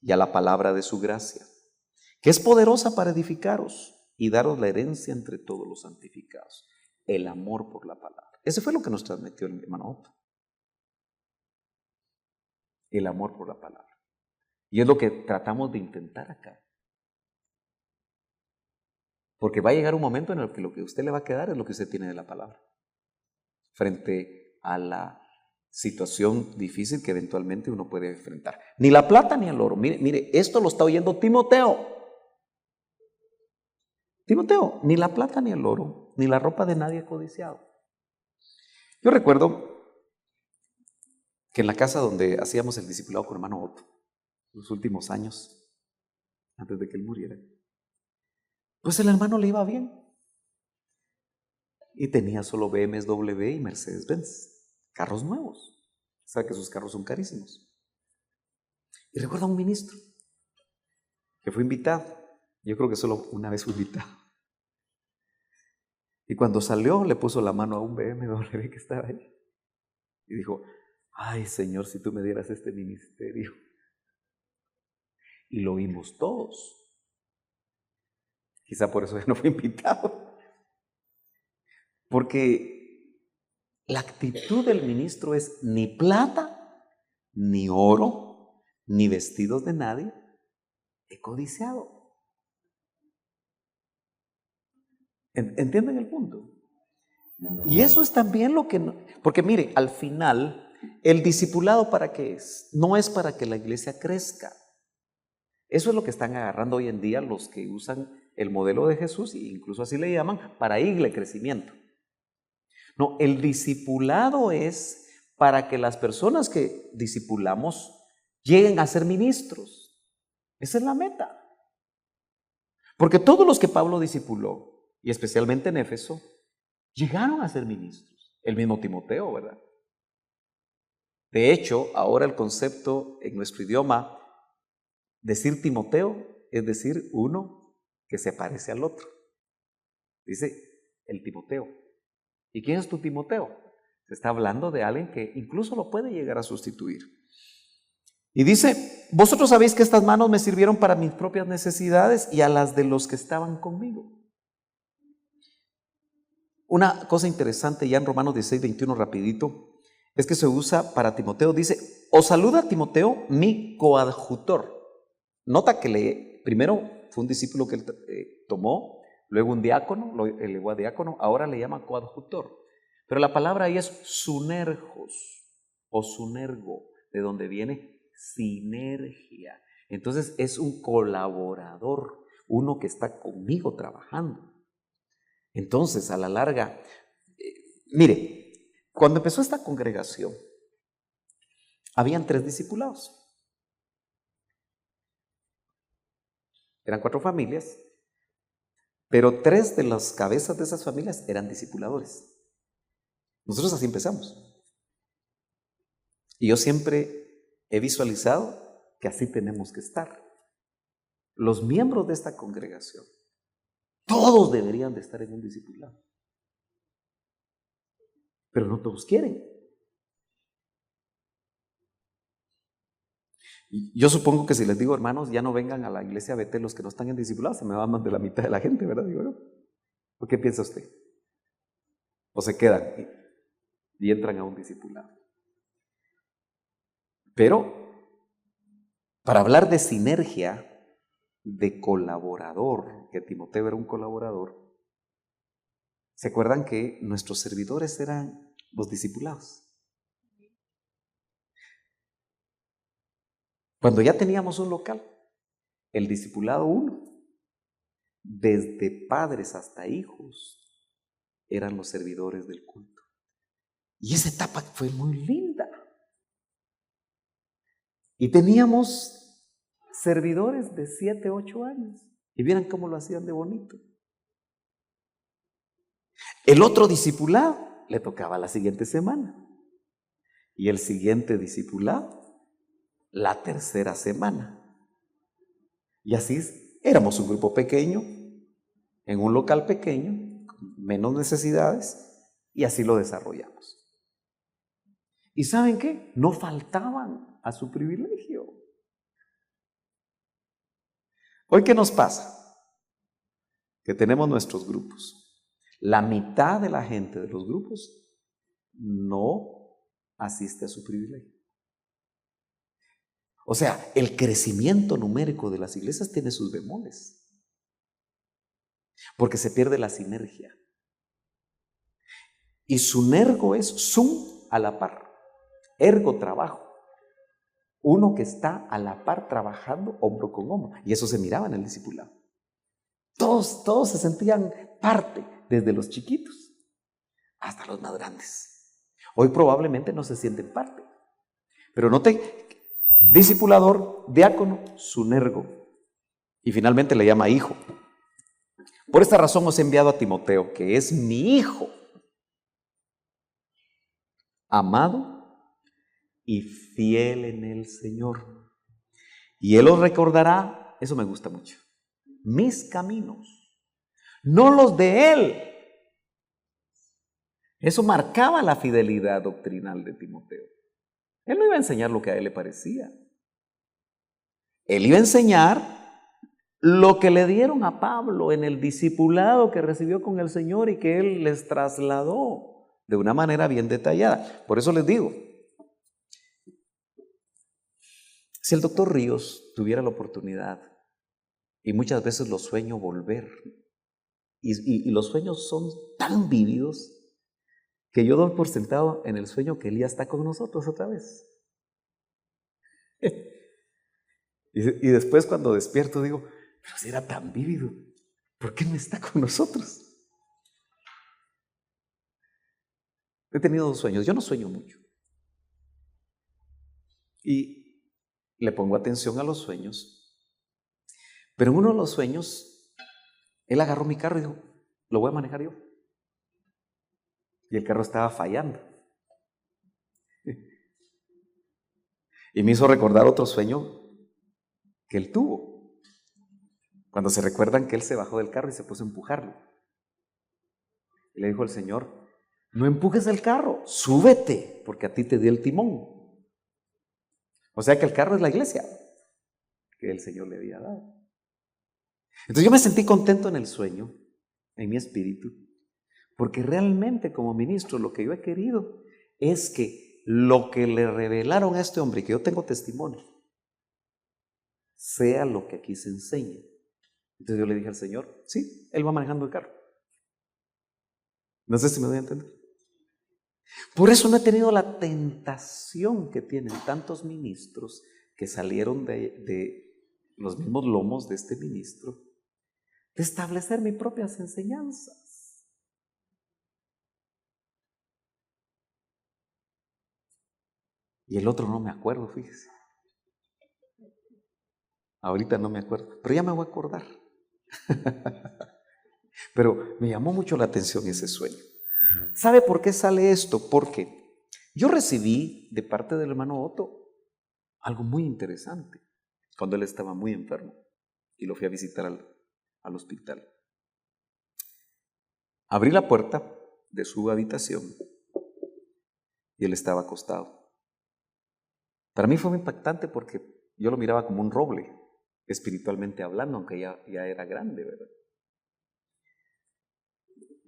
y a la palabra de su gracia, que es poderosa para edificaros y daros la herencia entre todos los santificados. El amor por la palabra. Ese fue lo que nos transmitió el hermano Otto. El amor por la palabra. Y es lo que tratamos de intentar acá. Porque va a llegar un momento en el que lo que a usted le va a quedar es lo que usted tiene de la palabra. Frente a la situación difícil que eventualmente uno puede enfrentar. Ni la plata ni el oro. Mire, esto lo está oyendo Timoteo. Timoteo, ni la plata ni el oro, ni la ropa de nadie codiciado. Yo recuerdo que en la casa donde hacíamos el discipulado con hermano Otto, los últimos años, antes de que él muriera, pues el hermano le iba bien. Y tenía solo BMW y Mercedes-Benz, carros nuevos. O sea que sus carros son carísimos. Y recuerdo a un ministro que fue invitado. Yo creo que solo una vez fue invitado. Y cuando salió le puso la mano a un BMW que estaba ahí. Y dijo: ay, Señor, si tú me dieras este ministerio. Y lo vimos todos. Quizá por eso ya no fue invitado. Porque la actitud del ministro es: ni plata, ni oro, ni vestidos de nadie he codiciado. ¿Entienden el punto? Y eso es también lo que... Porque mire, al final, el discipulado ¿para qué es? No es para que la iglesia crezca. Eso es lo que están agarrando hoy en día los que usan el modelo de Jesús, e incluso así le llaman, para irle crecimiento. No, el discipulado es para que las personas que discipulamos lleguen a ser ministros. Esa es la meta. Porque todos los que Pablo discipuló, y especialmente en Éfeso, llegaron a ser ministros. El mismo Timoteo, ¿verdad? De hecho, ahora el concepto en nuestro idioma, decir Timoteo, es decir, uno que se parece al otro. Dice el Timoteo. ¿Y quién es tu Timoteo? Se está hablando de alguien que incluso lo puede llegar a sustituir. Y dice, vosotros sabéis que estas manos me sirvieron para mis propias necesidades y a las de los que estaban conmigo. Una cosa interesante ya en Romanos 16, 21, rapidito, es que se usa para Timoteo, dice, os saluda Timoteo, mi coadjutor. Nota que primero fue un discípulo que él tomó, luego un diácono, lo elevó a diácono, ahora le llama coadjutor. Pero la palabra ahí es sunergos o sunergo, de donde viene sinergia. Entonces es un colaborador, uno que está conmigo trabajando. Entonces, a la larga, mire, cuando empezó esta congregación, habían 3 discipulados. Eran 4 familias, pero 3 de las cabezas de esas familias eran discipuladores. Nosotros así empezamos. Y yo siempre he visualizado que así tenemos que estar. Los miembros de esta congregación, todos deberían de estar en un discipulado. Pero no todos quieren. Yo supongo que si les digo, hermanos, ya no vengan a la iglesia Betel los que no están en discipulado, se me va más de la mitad de la gente, ¿verdad? Digo, ¿no? ¿O qué piensa usted? ¿O se quedan y entran a un discipulado? Pero, para hablar de sinergia, de colaborador, que Timoteo era un colaborador, ¿se acuerdan que nuestros servidores eran los discipulados? Cuando ya teníamos un local, el discipulado 1, desde padres hasta hijos, eran los servidores del culto. Y esa etapa fue muy linda. Y teníamos servidores de 7, 8 años. Y vieran cómo lo hacían de bonito. El otro discipulado le tocaba la siguiente semana. Y el siguiente discipulado la tercera semana. Y así éramos un grupo pequeño, en un local pequeño, con menos necesidades, y así lo desarrollamos. ¿Y saben qué? No faltaban a su privilegio. Hoy, ¿qué nos pasa? Que tenemos nuestros grupos. La mitad de la gente de los grupos no asiste a su privilegio. O sea, el crecimiento numérico de las iglesias tiene sus bemoles, porque se pierde la sinergia. Y sunergo es sum a la par, ergo trabajo. Uno que está a la par trabajando hombro con hombro. Y eso se miraba en el discipulado. Todos se sentían parte, desde los chiquitos hasta los más grandes. Hoy probablemente no se sienten parte. Pero note, discipulador, diácono, sunergo. Y finalmente le llama hijo. Por esta razón os he enviado a Timoteo, que es mi hijo, amado y fiel en el Señor. Y Él os recordará, eso me gusta mucho, mis caminos, no los de Él. Eso marcaba la fidelidad doctrinal de Timoteo. Él no iba a enseñar lo que a él le parecía. Él iba a enseñar lo que le dieron a Pablo en el discipulado que recibió con el Señor y que Él les trasladó de una manera bien detallada. Por eso les digo, si el doctor Ríos tuviera la oportunidad, y muchas veces lo sueño volver, y los sueños son tan vívidos que yo doy por sentado en el sueño que Elías está con nosotros otra vez. Y después cuando despierto digo, pero si era tan vívido, ¿por qué no está con nosotros? He tenido 2 sueños, yo no sueño mucho. Y le pongo atención a los sueños. Pero en uno de los sueños, él agarró mi carro y dijo, lo voy a manejar yo. Y el carro estaba fallando. Y me hizo recordar otro sueño que él tuvo. Cuando se recuerdan que él se bajó del carro y se puso a empujarlo. Y le dijo al Señor, no empujes el carro, súbete, porque a ti te di el timón. O sea que el carro es la iglesia que el Señor le había dado. Entonces yo me sentí contento en el sueño, en mi espíritu, porque realmente como ministro lo que yo he querido es que lo que le revelaron a este hombre, que yo tengo testimonio, sea lo que aquí se enseña. Entonces yo le dije al Señor, sí, él va manejando el carro. No sé si me doy a entender. Por eso no he tenido la tentación que tienen tantos ministros que salieron de los mismos lomos de este ministro, de establecer mis propias enseñanzas. Y el otro no me acuerdo, fíjese. Ahorita no me acuerdo, pero ya me voy a acordar. Pero me llamó mucho la atención ese sueño. ¿Sabe por qué sale esto? Porque yo recibí de parte del hermano Otto algo muy interesante cuando él estaba muy enfermo y lo fui a visitar al hospital. Abrí la puerta de su habitación y él estaba acostado. Para mí fue muy impactante porque yo lo miraba como un roble, espiritualmente hablando, aunque ya era grande, ¿verdad?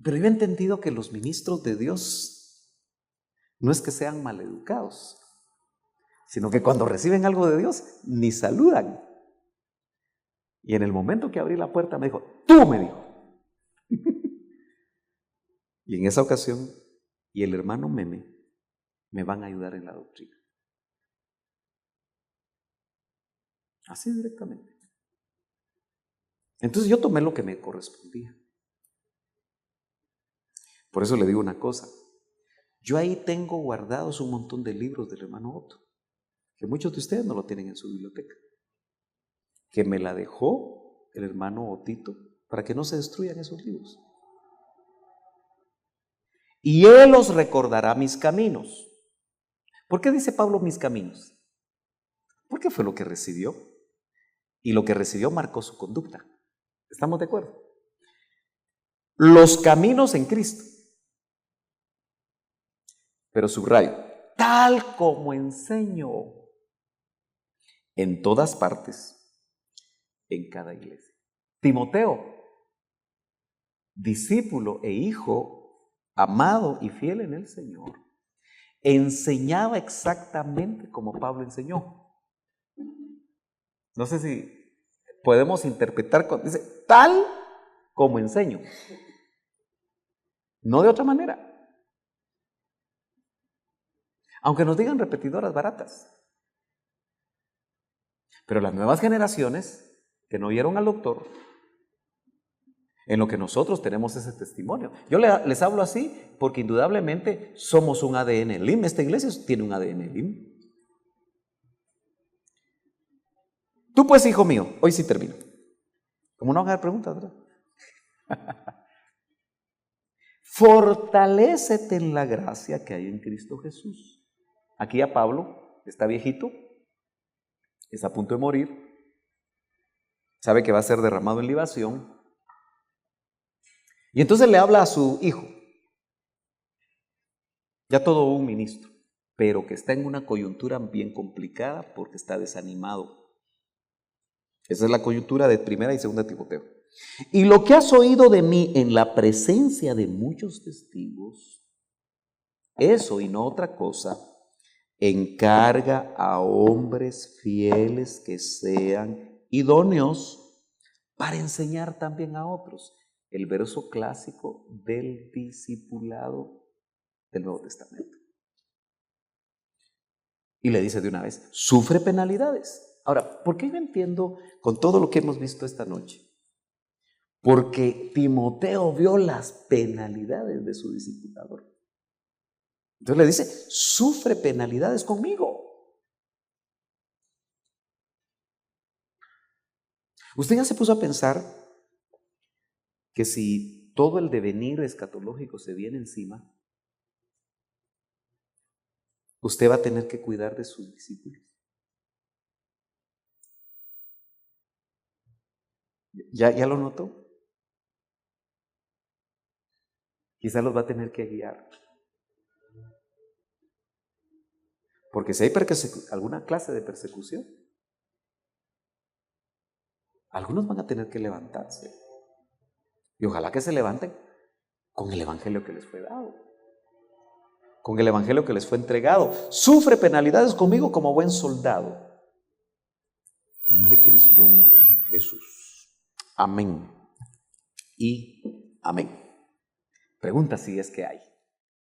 Pero yo he entendido que los ministros de Dios no es que sean maleducados, sino que cuando reciben algo de Dios, ni saludan. Y en el momento que abrí la puerta me dijo, tú, me dijo. Y en esa ocasión, y el hermano Meme, me van a ayudar en la doctrina. Así directamente. Entonces yo tomé lo que me correspondía. Por eso le digo una cosa. Yo ahí tengo guardados un montón de libros del hermano Otto, que muchos de ustedes no lo tienen en su biblioteca, que me la dejó el hermano Otito para que no se destruyan esos libros. Y él os recordará mis caminos. ¿Por qué dice Pablo mis caminos? Porque fue lo que recibió. Y lo que recibió marcó su conducta. ¿Estamos de acuerdo? Los caminos en Cristo. Pero subrayo, tal como enseño en todas partes, en cada iglesia. Timoteo, discípulo e hijo, amado y fiel en el Señor, enseñaba exactamente como Pablo enseñó. No sé si podemos interpretar, dice, tal como enseño. No de otra manera. Aunque nos digan repetidoras baratas. Pero las nuevas generaciones que no vieron al doctor, en lo que nosotros tenemos ese testimonio. Yo les hablo así porque indudablemente somos un ADN LIM. Esta iglesia tiene un ADN LIM. Tú pues, hijo mío, hoy sí termino. Como no van a haber preguntas, ¿verdad? Fortalécete en la gracia que hay en Cristo Jesús. Aquí ya Pablo está viejito, está a punto de morir, sabe que va a ser derramado en libación, y entonces le habla a su hijo, ya todo un ministro, pero que está en una coyuntura bien complicada porque está desanimado. Esa es la coyuntura de 1 y 2 Timoteo. Y lo que has oído de mí en la presencia de muchos testigos, eso y no otra cosa, encarga a hombres fieles que sean idóneos para enseñar también a otros. El verso clásico del discipulado. del Nuevo Testamento. Y le dice de una vez, sufre penalidades. Ahora, ¿por qué yo entiendo con todo lo que hemos visto esta noche? Porque Timoteo vio las penalidades de su discipulador. Entonces le dice, sufre penalidades conmigo. Usted ya se puso a pensar que si todo el devenir escatológico se viene encima, usted va a tener que cuidar de sus discípulos. ¿Ya lo notó? Quizás los va a tener que guiar. Porque si hay alguna clase de persecución, algunos van a tener que levantarse. Y ojalá que se levanten con el evangelio que les fue dado, con el evangelio que les fue entregado. Sufre penalidades conmigo como buen soldado de Cristo Jesús. Amén y amén. Pregunta si es que hay.